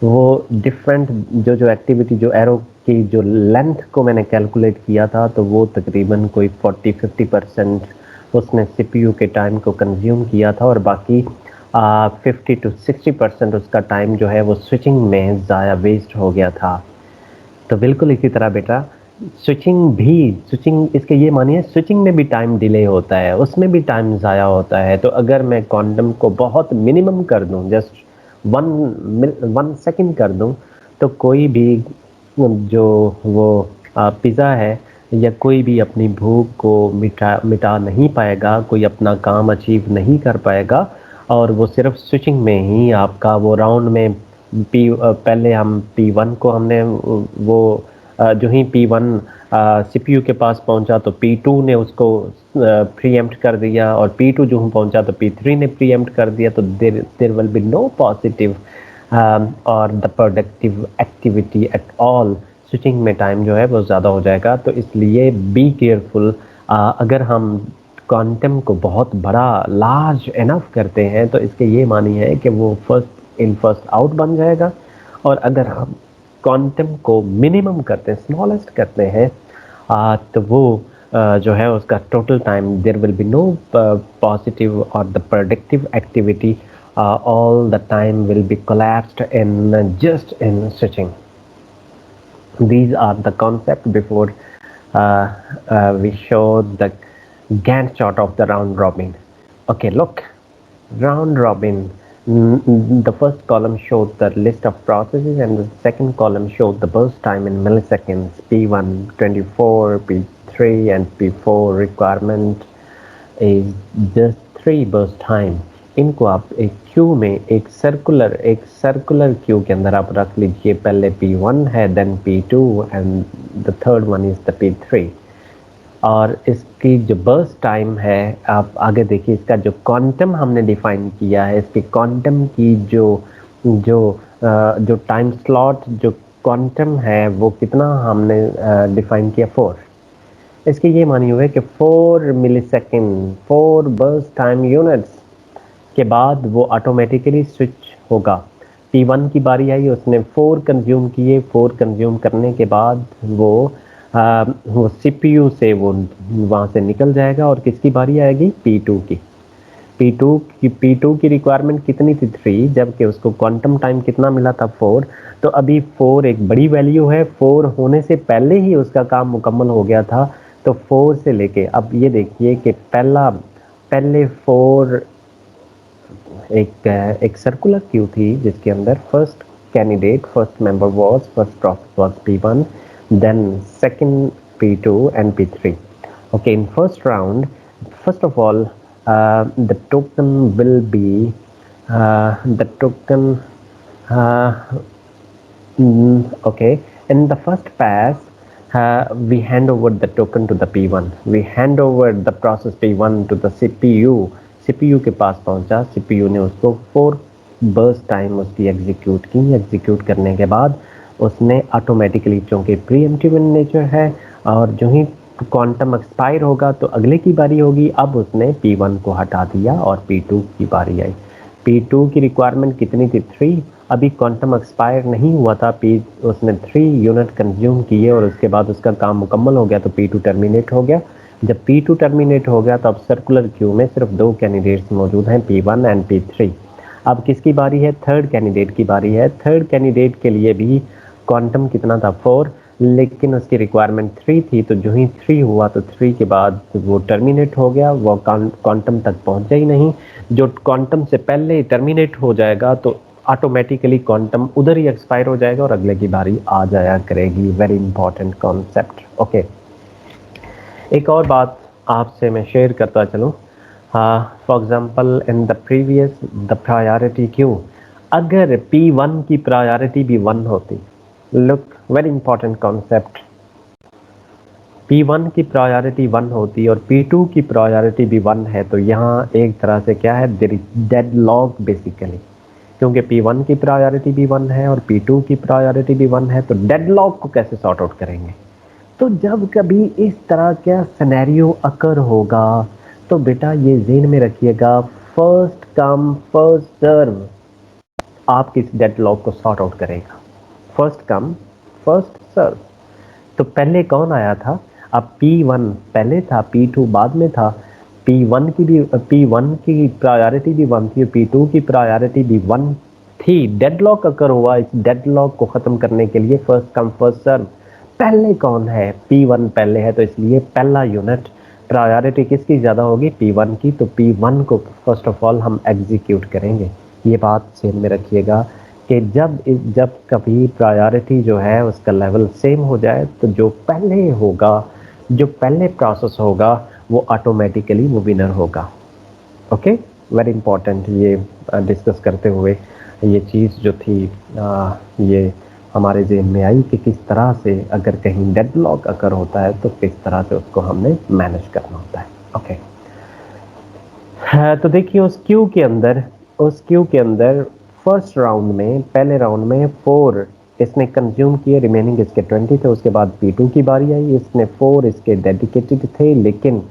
A: वो डिफरेंट जो जो एक्टिविटी, जो एरो की जो लेंथ को मैंने कैलकुलेट किया था, तो वो तकरीबन कोई 40-50% उसने सीपीयू के टाइम को कंज्यूम किया था, और बाकी 50 to 60% उसका टाइम जो है वो स्विचिंग में ज़ाया वेस्ट हो गया था। तो बिल्कुल इसी तरह बेटा, स्विचिंग इसके ये मानिए, स्विचिंग में भी टाइम डिले होता है, उसमें भी टाइम ज़ाया होता है। तो अगर मैं क्वांटम को बहुत मिनिमम कर दूं, जस्ट 1 सेकेंड कर दूं, तो कोई भी जो वो पिज़्ज़ा है, या कोई भी अपनी भूख को मिटा मिटा नहीं पाएगा, कोई अपना काम अचीव नहीं कर पाएगा, और वो सिर्फ स्विचिंग में ही आपका वो राउंड में पहले हम P1 को हमने वो जो ही P1 सीपीयू के पास पहुंचा, तो P2 ने उसको प्रीएम्प्ट कर दिया, और P2 जो पहुंचा तो P3 ने प्रीएम्प्ट कर दिया। तो there will be no positive or the productive activity at all. Switching में टाइम जो है वो ज़्यादा हो जाएगा। तो इसलिए बी केयरफुल। अगर हम क्वांटम को बहुत बड़ा, लार्ज इनफ करते हैं, तो इसके ये मानी है कि वो फर्स्ट इन फर्स्ट आउट बन जाएगा। और अगर हम क्वांटम को मिनिमम करते हैं, स्मॉलेस्ट करते हैं, तो वो जो है उसका total time, there will be no positive or the predictive activity, all the time will be collapsed in just in switching. These are the concept before we show the Gantt chart of the round robin. Okay, look, round robin. The first column showed the list of processes and the second column showed the burst time in milliseconds. P1 24, P3 and P4 requirement is just 3 burst time. इनको आप एक Q में एक circular queue के अंदर आप रख लीजिए। पहले P1 है, then P2 and the third one is the P3। और इसकी जो बर्स्ट टाइम है, आप आगे देखिए, इसका जो क्वांटम हमने डिफाइन किया है, इसके क्वांटम की जो जो जो टाइम स्लॉट, जो क्वांटम है वो कितना हमने डिफाइन किया, 4। इसके ये मानी हुए कि 4 मिलीसेकंड, 4 बर्स्ट टाइम यूनिट्स के बाद वो ऑटोमेटिकली स्विच होगा। P1 की बारी आई, उसने 4 कंज्यूम किए, 4 कंज्यूम करने के बाद वो CPU से वो वहाँ से निकल जाएगा और किसकी बारी आएगी, P2 की। P2 की रिक्वायरमेंट कितनी थी, 3, जबकि उसको क्वांटम टाइम कितना मिला था, 4। तो अभी 4 एक बड़ी वैल्यू है, 4 होने से पहले ही उसका काम मुकम्मल हो गया था। तो 4 से लेके अब ये देखिए कि पहले 4 एक सर्कुलर क्यू थी जिसके अंदर first member first process was P1, then second P2 and P3. Okay, in first round, first of all, the token will be the token okay, in the first pass we hand over the token to the P1, we hand over the process P1 to the CPU के पास पहुंचा, CPU ने उसको 4 burst time उसकी execute करने के बाद उसने automatically, चूँकि प्रीएम्प्टिव इन नेचर है और जो ही क्वांटम एक्सपायर होगा तो अगले की बारी होगी, अब उसने P1 को हटा दिया और P2 की बारी आई। P2 की रिक्वायरमेंट कितनी थी, 3। अभी क्वांटम एक्सपायर नहीं हुआ था, उसने 3 यूनिट कंज्यूम किए और उसके बाद उसका काम मुकम्मल हो गया, तो P2 टर्मिनेट हो गया। जब P2 टर्मिनेट हो गया तो अब सर्कुलर क्यू में सिर्फ 2 कैंडिडेट्स मौजूद हैं, P1 एंड P3। अब किसकी बारी है, थर्ड कैंडिडेट की बारी है। थर्ड कैंडिडेट के लिए भी क्वांटम कितना था, 4, लेकिन उसकी रिक्वायरमेंट 3 थी। तो जो ही 3 हुआ तो 3 के बाद वो टर्मिनेट हो गया, वो क्वांटम तक पहुंचा ही नहीं। जो क्वांटम से पहले टर्मिनेट हो जाएगा तो ऑटोमेटिकली क्वांटम उधर ही एक्सपायर हो जाएगा और अगले की बारी आ जाया करेगी। Very important concept. ओके, एक और बात आपसे मैं शेयर करता चलूँ। For example in the previous the priority queue, अगर P1 की प्रायोरिटी भी 1 होती, look very important concept, P1 की प्रायोरिटी 1 होती और P2 की प्रायोरिटी भी 1 है, तो यहाँ एक तरह से क्या है, डेडलॉक बेसिकली, क्योंकि P1 की प्रायोरिटी भी 1 है और P2 की प्रायोरिटी भी 1 है, तो डेडलॉक को कैसे सॉर्ट आउट करेंगे। तो जब कभी इस तरह का सिनेरियो अकर होगा तो बेटा ये ज़हन में रखिएगा, फर्स्ट कम फर्स्ट सर्व आप किस डेडलॉक को सॉर्ट आउट करेगा, फर्स्ट कम फर्स्ट सर्व। तो पहले कौन आया था, अब P1 पहले था, P2 बाद में था, P1 की प्रायोरिटी भी 1 थी और P2 की प्रायोरिटी भी 1 थी। डेडलॉक अकर हुआ, इस डेडलॉक को ख़त्म करने के लिए फर्स्ट कम फर्स्ट सर्व, पहले कौन है, P1 पहले है, तो इसलिए पहला यूनिट प्रायोरिटी किसकी ज़्यादा होगी, P1 की। तो P1 को फर्स्ट ऑफ ऑल हम एग्जीक्यूट करेंगे। ये बात ध्यान में रखिएगा कि जब कभी प्रायोरिटी जो है उसका लेवल सेम हो जाए तो जो पहले होगा, जो पहले प्रोसेस होगा वो ऑटोमेटिकली वो विनर होगा। Okay, very important. ये डिस्कस करते हुए ये चीज़ जो थी ये हमारे ज़हन में आई कि किस तरह से अगर कहीं डेडलॉक अकर होता है तो किस तरह से उसको हमने मैनेज करना होता है। ओके, तो देखिए उस क्यू के अंदर फर्स्ट राउंड में, पहले राउंड में 4 इसने कंज्यूम किए, रिमेनिंग इसके 20 थे। उसके बाद P2 की बारी आई, इसने 4 इसके डेडिकेटेड थे, लेकिन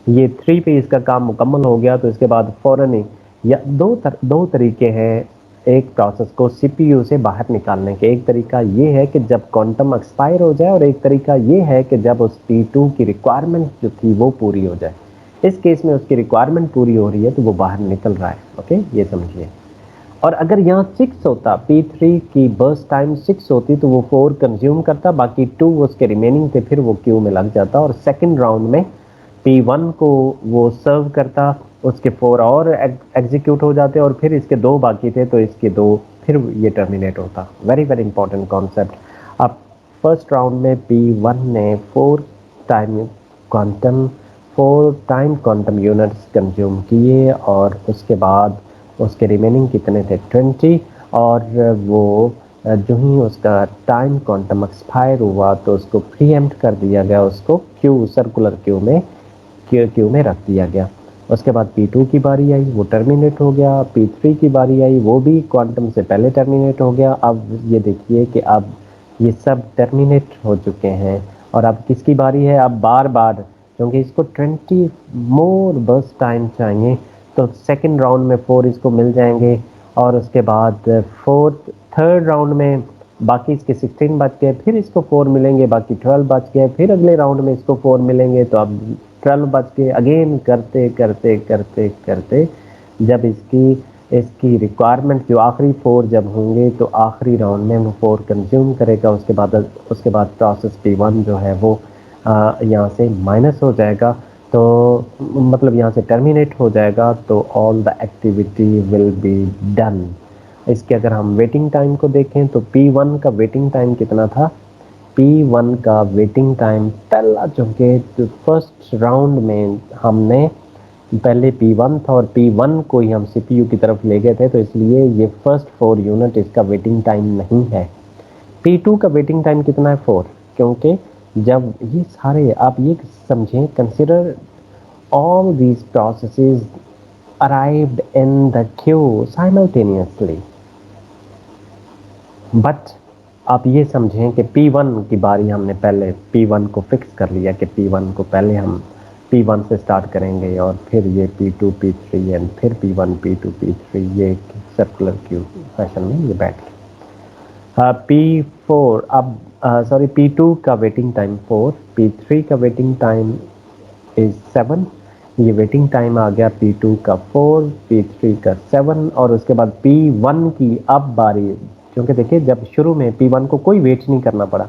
A: ये 3 पे इसका काम मुकम्मल हो गया। तो इसके बाद फ़ौरन ही, या दो तरीके हैं एक प्रोसेस को सीपीयू से बाहर निकालने के। एक तरीका ये है कि जब क्वांटम एक्सपायर हो जाए और एक तरीका ये है कि जब उस P2 की रिक्वायरमेंट जो थी वो पूरी हो जाए। इस केस में उसकी रिक्वायरमेंट पूरी हो रही है तो वो बाहर निकल रहा है। ओके, ये समझिए। और अगर यहाँ 6 होता, P3 की बर्स्ट टाइम 6 होती तो वो 4 कंज्यूम करता, बाकी 2 उसके रिमेनिंग थे, फिर वो क्यू में लग जाता और सेकेंड राउंड में P1 को वो सर्व करता, उसके 4 और एग्जीक्यूट हो जाते और फिर इसके 2 बाकी थे तो इसके 2 फिर ये टर्मिनेट होता। Very very important concept. अब फर्स्ट राउंड में P1 ने quantum 4 time quantum units consume किए और उसके बाद उसके रिमेनिंग कितने थे 20। और वो जो ही उसका टाइम क्वांटम एक्सपायर हुआ तो उसको प्रीएम्प्ट कर दिया गया, उसको क्यू सर्कुलर क्यू में रख दिया गया। उसके बाद P2 की बारी आई, वो टर्मिनेट हो गया। P3 की बारी आई, वो भी क्वांटम से पहले टर्मिनेट हो गया। अब ये देखिए कि अब ये सब टर्मिनेट हो चुके हैं और अब किसकी बारी है? अब बार बार, क्योंकि इसको 20 मोर बस टाइम चाहिए तो सेकंड राउंड में 4 इसको मिल जाएंगे और उसके बाद थर्ड राउंड में बाकी इसके 16 बच गए, फिर इसको 4 मिलेंगे, बाकी 12 बच गए, फिर अगले राउंड में इसको 4 मिलेंगे तो अब 12 बच गए। अगेन करते करते करते करते जब इसकी रिक्वायरमेंट जो आखिरी 4 जब होंगे तो आखिरी राउंड में वो 4 कंज्यूम करेगा। उसके बाद प्रोसेस P1 जो है वो यहाँ से माइनस हो जाएगा, तो मतलब यहाँ से टर्मिनेट हो जाएगा, तो all the activity will be done. इसके अगर हम वेटिंग टाइम को देखें तो P1 का वेटिंग टाइम कितना था? P1 का वेटिंग टाइम पहला, चूंकि फर्स्ट राउंड में हमने पहले P1 था और P1 को ही हम सीपीयू की तरफ ले गए थे तो इसलिए ये फर्स्ट 4 यूनिट इसका वेटिंग टाइम नहीं है। P2 का वेटिंग टाइम कितना है? 4। क्योंकि जब ये सारे, आप ये समझें, consider all these processes arrived in the queue simultaneously, but आप ये समझें कि P1 की बारी हमने पहले P1 को फिक्स कर लिया कि P1 को पहले हम P1 से स्टार्ट करेंगे और फिर ये P2 P3 एंड फिर P1 P2 P3, ये सर्कुलर क्यू फैशन में ये बैठ गया। P4 अब सॉरी P2 का वेटिंग टाइम 4, P3 का वेटिंग टाइम इज 7, ये वेटिंग टाइम आ गया P2 का 4, P3 का 7 और उसके बाद P1 की अब बारी। क्योंकि देखिए जब शुरू में P1 को कोई वेट नहीं करना पड़ा,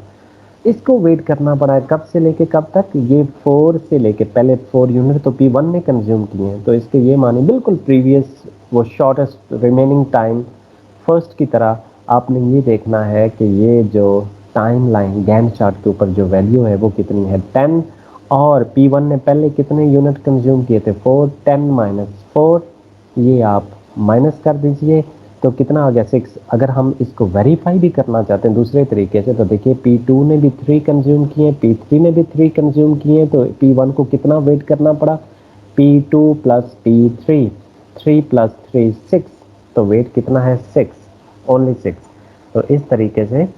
A: इसको वेट करना पड़ा है कब से लेके कब तक? ये 4 से लेके पहले 4 यूनिट तो P1 ने कंज्यूम किए हैं, तो इसके ये माने बिल्कुल प्रीवियस वो शॉर्टेस्ट रिमेनिंग टाइम फर्स्ट की तरह आपने ये देखना है कि ये जो टाइम लाइन गैंट चार्ट के ऊपर जो वैल्यू है वो कितनी है 10, और P1 ने पहले कितने यूनिट कंज्यूम किए थे 4, 10 माइनस 4, ये आप माइनस कर दीजिए तो कितना आ गया 6। अगर हम इसको वेरीफाई भी करना चाहते हैं दूसरे तरीके से तो देखिए P2 ने भी 3 कंज्यूम किए, P3 ने भी 3 कंज्यूम किए, तो P1 को कितना वेट करना पड़ा? P2 प्लस P3, 3 प्लस 3 6, तो वेट कितना है 6, ओनली 6। तो इस तरीके से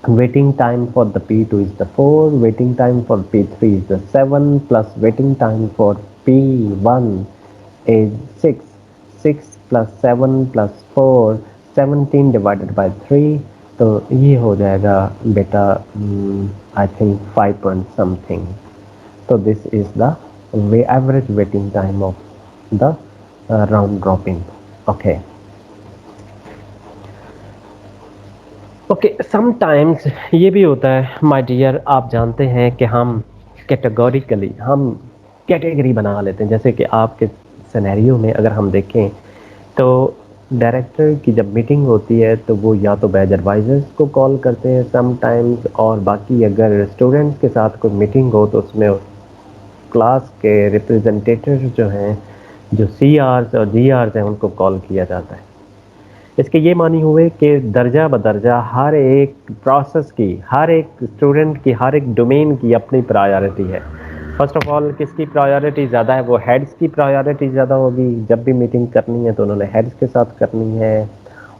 A: waiting time for the P2 is the 4, waiting time for P3 is the 7, plus waiting time for P1 is 6, 6 plus 7 plus 4, 17 divided by 3, तो ये हो जाएगा बेटा आई थिंक 5 point something। तो this is the average waiting time of the round dropping. Okay okay, sometimes ये भी होता है माय डियर, आप जानते हैं कि हम कैटेगरी बना लेते हैं। जैसे कि आपके सिनेरियो में अगर हम देखें तो डायरेक्टर की जब मीटिंग होती है तो वो या तो बैच एडवाइजर्स को कॉल करते हैं समटाइम्स, और बाकी अगर स्टूडेंट्स के साथ कोई मीटिंग हो तो उसमें क्लास के रिप्रेजेंटेटिव जो हैं, जो सी आर्स और जी आर्स हैं, उनको कॉल किया जाता है। इसके ये मानी हुए कि दर्जा बदर्जा हर एक प्रोसेस की, हर एक स्टूडेंट की, हर एक डोमेन की अपनी प्रायोरिटी है। फर्स्ट ऑफ ऑल किसकी प्रायोरिटी ज़्यादा है? वो हेड्स की प्रायोरिटी ज़्यादा होगी। जब भी मीटिंग करनी है तो उन्होंने हेड्स के साथ करनी है।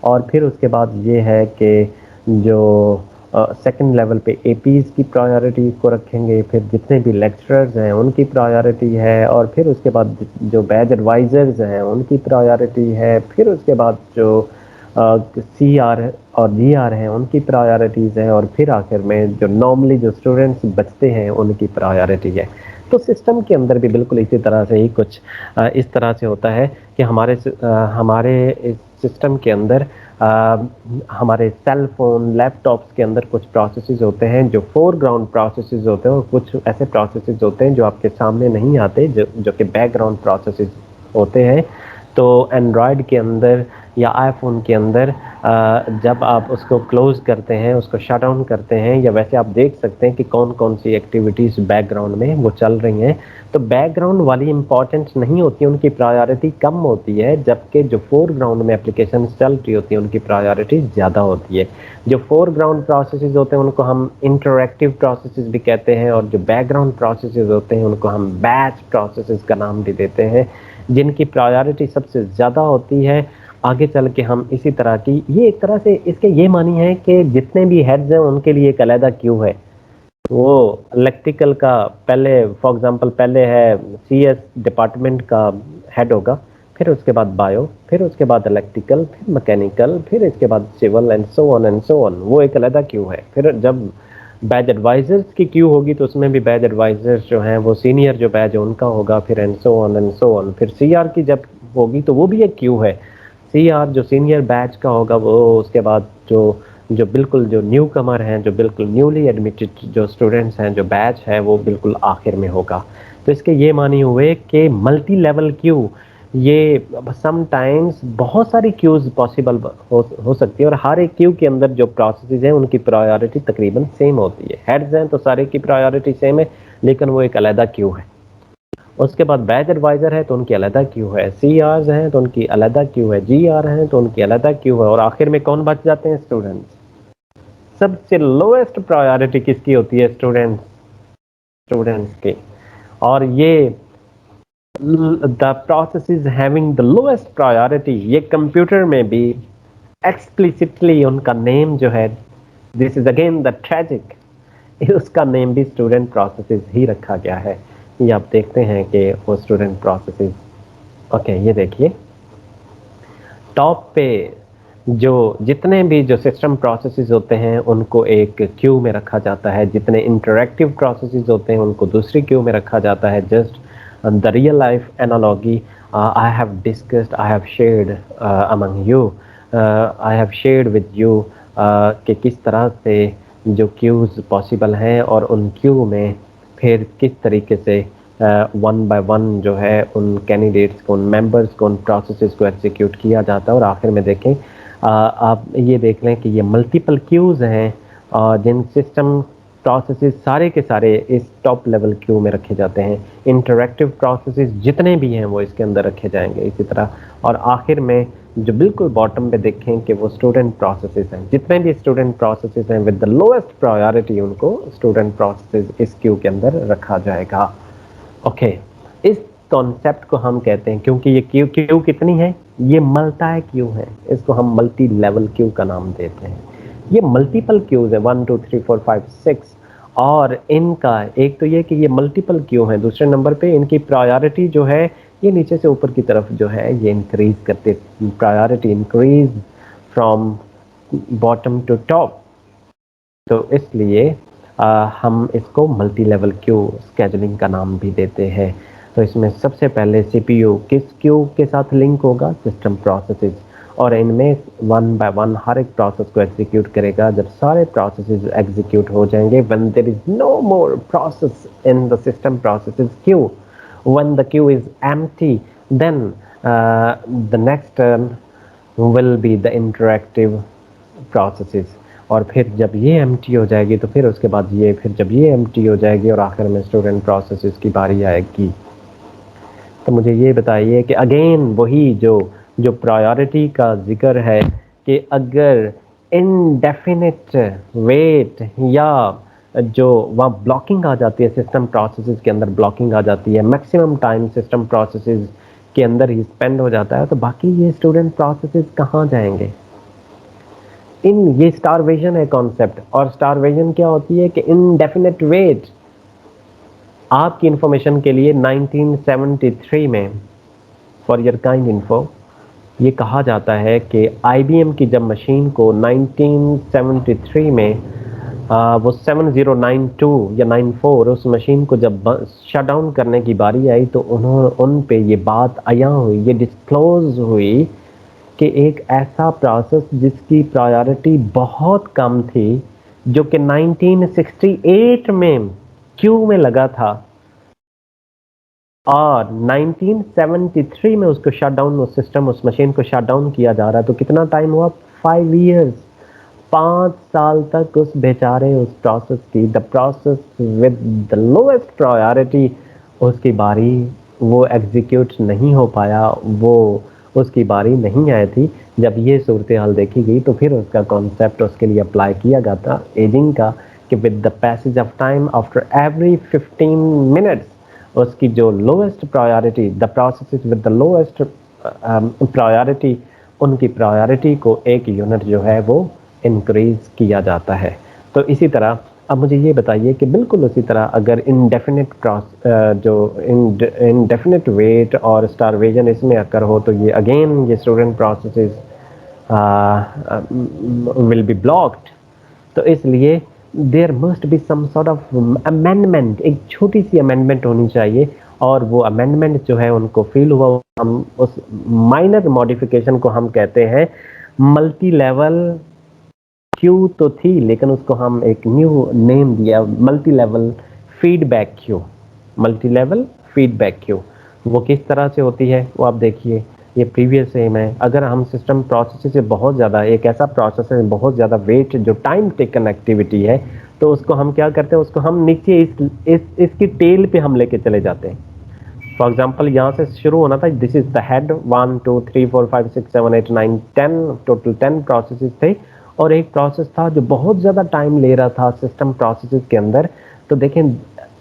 A: और फिर उसके बाद ये है कि जो सेकंड लेवल पे एपीज़ की प्रायोरिटी को रखेंगे, फिर जितने भी लेक्चरर्स हैं उनकी प्रायोरिटी है, और फिर उसके बाद जो बैच एडवाइज़र्स हैं उनकी प्रायोरिटी है, फिर उसके बाद जो सी आर और जी आर हैं उनकी प्रायोरिटीज़ हैं, और फिर आखिर में जो नॉर्मली जो स्टूडेंट्स बचते हैं उनकी प्रायोरिटी है। तो सिस्टम के अंदर भी बिल्कुल इसी तरह से ही कुछ इस तरह से होता है कि हमारे इस सिस्टम के अंदर हमारे सेल फोन लैपटॉप्स के अंदर कुछ प्रोसेसेस होते हैं जो फोरग्राउंड प्रोसेसेस होते हैं, और कुछ ऐसे प्रोसेसेस होते हैं जो आपके सामने नहीं आते, जो कि बैकग्राउंड प्रोसेसेस होते हैं। तो एंड्रॉयड के अंदर या आईफोन के अंदर जब आप उसको क्लोज करते हैं, उसको शट डाउन करते हैं, या वैसे आप देख सकते हैं कि कौन कौन सी एक्टिविटीज़ बैकग्राउंड में वो चल रही हैं। तो बैकग्राउंड वाली इंपॉर्टेंस नहीं होती, उनकी प्रायोरिटी कम होती है, जबकि जो फोरग्राउंड में एप्लीकेशन चल रही होती है उनकी प्रायोरिटी ज़्यादा होती है। जो फोरग्राउंड प्रोसेसेस होते हैं उनको हम इंटरैक्टिव प्रोसेसेस भी कहते हैं, और जो बैकग्राउंड प्रोसेसेस होते हैं उनको हम बैच प्रोसेसेस का नाम भी देते हैं, जिनकी प्रायोरिटी सबसे ज़्यादा होती है। आगे चल के हम इसी तरह की, ये एक तरह से इसके ये मानी है कि जितने भी हेड्स हैं उनके लिए एक अलग क्यू है। वो इलेक्ट्रिकल का पहले फॉर एग्जांपल पहले है सीएस डिपार्टमेंट का हेड होगा, फिर उसके बाद बायो, फिर उसके बाद इलेक्ट्रिकल, फिर मैकेनिकल, फिर इसके बाद civil and so on and so on. वो एक अलग क्यू है। फिर जब बैच एडवाइजर्स की क्यू होगी तो उसमें भी बैच एडवाइजर्स जो हैं वो सीनियर जो बैच है उनका होगा, फिर and so on and so on. फिर सीआर की जब होगी तो वो भी एक क्यू है। सीआर जो सीनियर बैच का होगा वो, उसके बाद जो जो बिल्कुल जो न्यू कमर हैं, जो बिल्कुल न्यूली एडमिटेड जो स्टूडेंट्स हैं, जो बैच है वो बिल्कुल आखिर में होगा। तो इसके ये मानी हुए कि मल्टी लेवल क्यू, ये समटाइम्स बहुत सारी क्यूज पॉसिबल हो सकती है, और हर एक क्यू के अंदर जो प्रोसेसेस हैं उनकी प्रायोरिटी तकरीबन सेम होती है। हेड्स हैं तो सारे की प्रायोरिटी सेम है, लेकिन वो एक अलग क्यू है। उसके बाद बैच एडवाइजर है तो उनकी अलग क्यू है, सी आर हैं तो उनकी अलग क्यू है, जी आर हैं तो उनकी अलग क्यू है, और आखिर में कौन बच जाते हैं? स्टूडेंट्स। सबसे लोएस्ट प्रायोरिटी किसकी होती है? स्टूडेंट्स की। और ये the process is having the lowest priority, ये कंप्यूटर में भी एक्सप्लिसिटली उनका नेम जो है, this is again the tragic, उसका नेम भी स्टूडेंट प्रोसेसेस ही रखा गया है। ये आप देखते हैं कि वो स्टूडेंट प्रोसेसेस। ओके, ये देखिए टॉप पे जो जितने भी जो सिस्टम प्रोसेसेस होते हैं उनको एक क्यू में रखा जाता है, जितने इंटरैक्टिव प्रोसेसेस होते हैं उनको दूसरी क्यू में रखा जाता है। Just the real life analogy I have discussed, I have shared among you, I have shared with you कि किस तरह से जो क्यूज पॉसिबल हैं, और उन क्यू में फिर किस तरीके से वन बाय वन जो है उन कैंडिडेट्स को, उन मेंबर्स को, उन प्रोसेसेस को एग्जीक्यूट किया जाता है। और आखिर में देखें, आप ये देख लें कि ये मल्टीपल क्यूज़ हैं, जिन सिस्टम प्रोसेसेस सारे के सारे इस टॉप लेवल क्यू में रखे जाते हैं। इंटरैक्टिव प्रोसेसेस जितने भी हैं वो इसके अंदर रखे जाएंगे इसी तरह। और आखिर में जो बिल्कुल बॉटम पे देखें कि वो स्टूडेंट प्रोसेसेस हैं, जितने भी स्टूडेंट प्रोसेसेस हैं विद द लोएस्ट प्रायोरिटी, उनको स्टूडेंट प्रोसेसेस इस क्यू के अंदर रखा जाएगा। ओके, इस कॉन्सेप्ट को हम कहते हैं, क्योंकि ये क्यू क्यू कितनी है, ये मल्टी क्यू है, इसको हम मल्टी लेवल क्यू का नाम देते हैं। ये मल्टीपल क्यूज है, 1 2 3 4 5 6। और इनका एक तो ये कि ये मल्टीपल क्यू है, दूसरे नंबर पे इनकी प्रायोरिटी जो है ये नीचे से ऊपर की तरफ जो है ये इंक्रीज करते, priority increase from bottom to top. तो इसलिए हम इसको मल्टी लेवल क्यू स्केजुलिंग का नाम भी देते हैं। तो इसमें सबसे पहले सीपीयू किस क्यू के साथ लिंक होगा? System processes. और इनमें वन बाय वन हर एक प्रोसेस को एग्जीक्यूट करेगा। जब सारे प्रोसेसेस एग्जीक्यूट हो जाएंगे, when there is no more process in the system processes queue, when the queue is empty, then the next turn will be the interactive processes. और फिर जब ये एम्प्टी हो जाएगी तो फिर उसके बाद ये, फिर जब ये एम्प्टी हो जाएगी और आखिर में स्टूडेंट प्रोसेसेस की बारी आएगी। तो मुझे ये बताइए कि अगेन वही जो जो प्रायोरिटी का जिक्र है कि अगर इनडेफिनिट वेट या जो वहाँ ब्लॉकिंग आ जाती है, सिस्टम प्रोसेसेस के अंदर ब्लॉकिंग आ जाती है, मैक्सिमम टाइम सिस्टम प्रोसेसेस के अंदर ही स्पेंड हो जाता है, तो बाकी ये स्टूडेंट प्रोसेसेस कहाँ जाएंगे? ये स्टारवेशन है कॉन्सेप्ट। और स्टारवेशन क्या होती है कि इनडेफिनेट वेट। आपकी इंफॉर्मेशन के लिए 1973 में, फॉर योर काइंड इन्फो, ये कहा जाता है कि आईबीएम की जब मशीन को 1973 में वो 7092 या 94 उस मशीन को जब शट डाउन करने की बारी आई तो उन्होंने उन पे ये बात आया हुई, ये डिस्क्लोज हुई कि एक ऐसा प्रोसेस जिसकी प्रायोरिटी बहुत कम थी, जो कि 1968 में क्यू में लगा था और 1973 में उसको शट डाउन, उस सिस्टम, उस मशीन को शट डाउन किया जा रहा है। तो कितना टाइम हुआ? 5 इयर्स, 5 साल तक उस बेचारे उस प्रोसेस की, the process with the lowest priority, उसकी बारी वो एग्जीक्यूट नहीं हो पाया, वो उसकी बारी नहीं आई थी। जब ये सूरत हाल देखी गई तो फिर उसका कॉन्सेप्ट उसके लिए अप्लाई किया गया था एजिंग का, कि with the passage of time after every 15 minutes उसकी जो lowest priority, the process with the lowest priority, उनकी प्रायोरिटी को 1 यूनिट जो है वो इंक्रीज किया जाता है। तो इसी तरह अब मुझे ये बताइए कि बिल्कुल उसी तरह अगर इनडेफिनिट जो इनडेफिनिट वेट और स्टारवेशन इसमें अकर हो तो ये अगेन ये student processes will be blocked. तो इसलिए there must be some sort of amendment, एक छोटी सी अमेंडमेंट होनी चाहिए और वो अमेंडमेंट जो है उनको फील हुआ, हम उस माइनर मॉडिफिकेशन को हम कहते हैं मल्टी लेवल क्यू। तो थी लेकिन उसको हम एक न्यू नेम दिया, multi level feedback Q. Multi level feedback Q वो किस तरह से होती है वो आप देखिए, ये प्रीवियस सेम है। अगर हम सिस्टम प्रोसेस से बहुत ज़्यादा, एक ऐसा प्रोसेस है बहुत ज़्यादा वेट जो टाइम टेकन एक्टिविटी है, तो उसको हम क्या करते हैं, उसको हम नीचे इसकी टेल पे हम लेके चले जाते हैं। फॉर एग्जाम्पल यहाँ से शुरू होना था, this is the head, 1 2 3 4 5 6 7 8 9 10, total 10 processes थे और एक प्रोसेस था जो बहुत ज़्यादा टाइम ले रहा था सिस्टम प्रोसेसेस के अंदर। तो देखें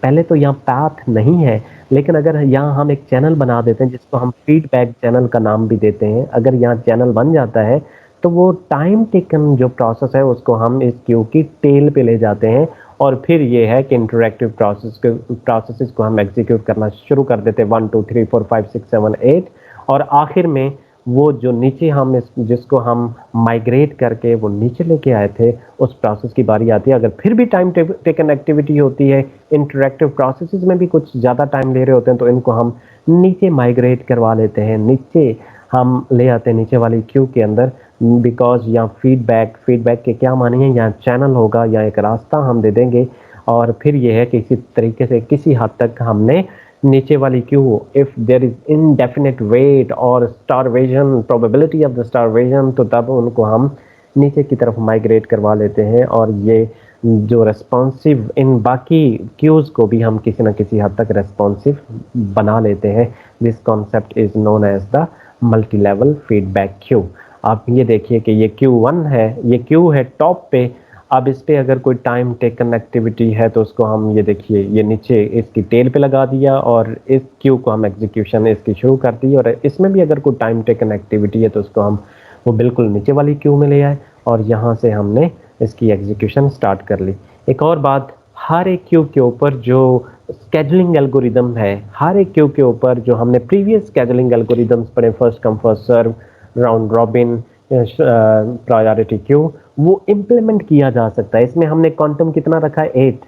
A: पहले तो यहाँ पाथ नहीं है, लेकिन अगर यहाँ हम एक चैनल बना देते हैं जिसको हम फीडबैक चैनल का नाम भी देते हैं, अगर यहाँ चैनल बन जाता है तो वो टाइम टेकन जो प्रोसेस है उसको हम इस क्यू की टेल पे ले जाते हैं और फिर ये है कि इंटरैक्टिव प्रोसेसेस को हम एग्जीक्यूट करना शुरू कर देते हैं 1 2 3 4 5 6 7 8 और आखिर में वो जो नीचे हम जिसको हम माइग्रेट करके वो नीचे लेके आए थे उस प्रोसेस की बारी आती है। अगर फिर भी टाइम टेकन एक्टिविटी होती है, इंटरैक्टिव प्रोसेसेस में भी कुछ ज़्यादा टाइम ले रहे होते हैं, तो इनको हम नीचे माइग्रेट करवा लेते हैं, नीचे हम ले आते हैं नीचे वाली क्यू के अंदर। बिकॉज यहाँ फीडबैक के क्या मानी है, यहाँ चैनल होगा या एक रास्ता हम दे देंगे और फिर ये है कि इसी तरीके से किसी हद तक हमने नीचे वाली queue, if there is indefinite wait or starvation, probability of the starvation, तो तब उनको हम नीचे की तरफ माइग्रेट करवा लेते हैं और ये जो रेस्पॉन्सिव इन बाकी क्यूज को भी हम किसी न किसी हद तक रेस्पॉन्सिव बना लेते हैं। This concept is known as the multilevel feedback queue. आप ये देखिए कि ये Q1 है, ये क्यू है टॉप पे। अब इस पे अगर कोई टाइम टेकन एक्टिविटी है तो उसको हम ये देखिए ये नीचे इसकी टेल पे लगा दिया और इस क्यू को हम एग्जीक्यूशन इसकी शुरू कर दी और इसमें भी अगर कोई टाइम टेकन एक्टिविटी है तो उसको हम वो बिल्कुल नीचे वाली क्यू में ले आए और यहाँ से हमने इसकी एग्जीक्यूशन स्टार्ट कर ली। एक और बात, हर एक क्यू के ऊपर जो स्केजुलिंग एल्गोरिदम है, हर एक क्यू के ऊपर जो हमने प्रीवियस स्केजुलिंग एल्गोरिदम्स पढ़े, first come first serve, round robin, priority queue, वो इम्प्लीमेंट किया जा सकता है। इसमें हमने क्वांटम कितना रखा है 8,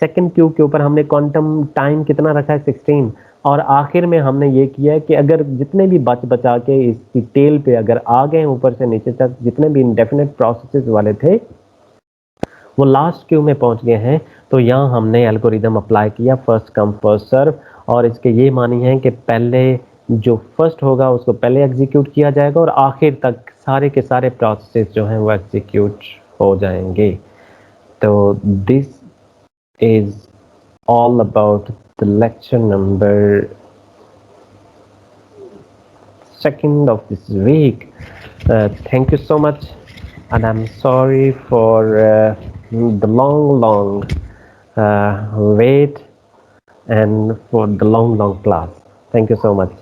A: सेकंड क्यू के ऊपर हमने क्वांटम टाइम कितना रखा है 16 और आखिर में हमने ये किया है कि अगर जितने भी बचा के इसकी टेल पे अगर आ गए ऊपर से नीचे तक, जितने भी इंडेफिनिट प्रोसेसेस वाले थे वो लास्ट क्यू में पहुंच गए हैं, तो यहाँ हमने एल्गोरिदम अप्लाई किया फर्स्ट कम फर्स्ट सर्व और इसके ये मानी है कि पहले जो फर्स्ट होगा उसको पहले एग्जीक्यूट किया जाएगा और आखिर तक सारे के सारे प्रोसेसेस जो हैं वो एग्जीक्यूट हो जाएंगे। तो this is all about the lecture number 2nd of this week. Thank you so much and I'm sorry for the long wait and for the long class. Thank you so much.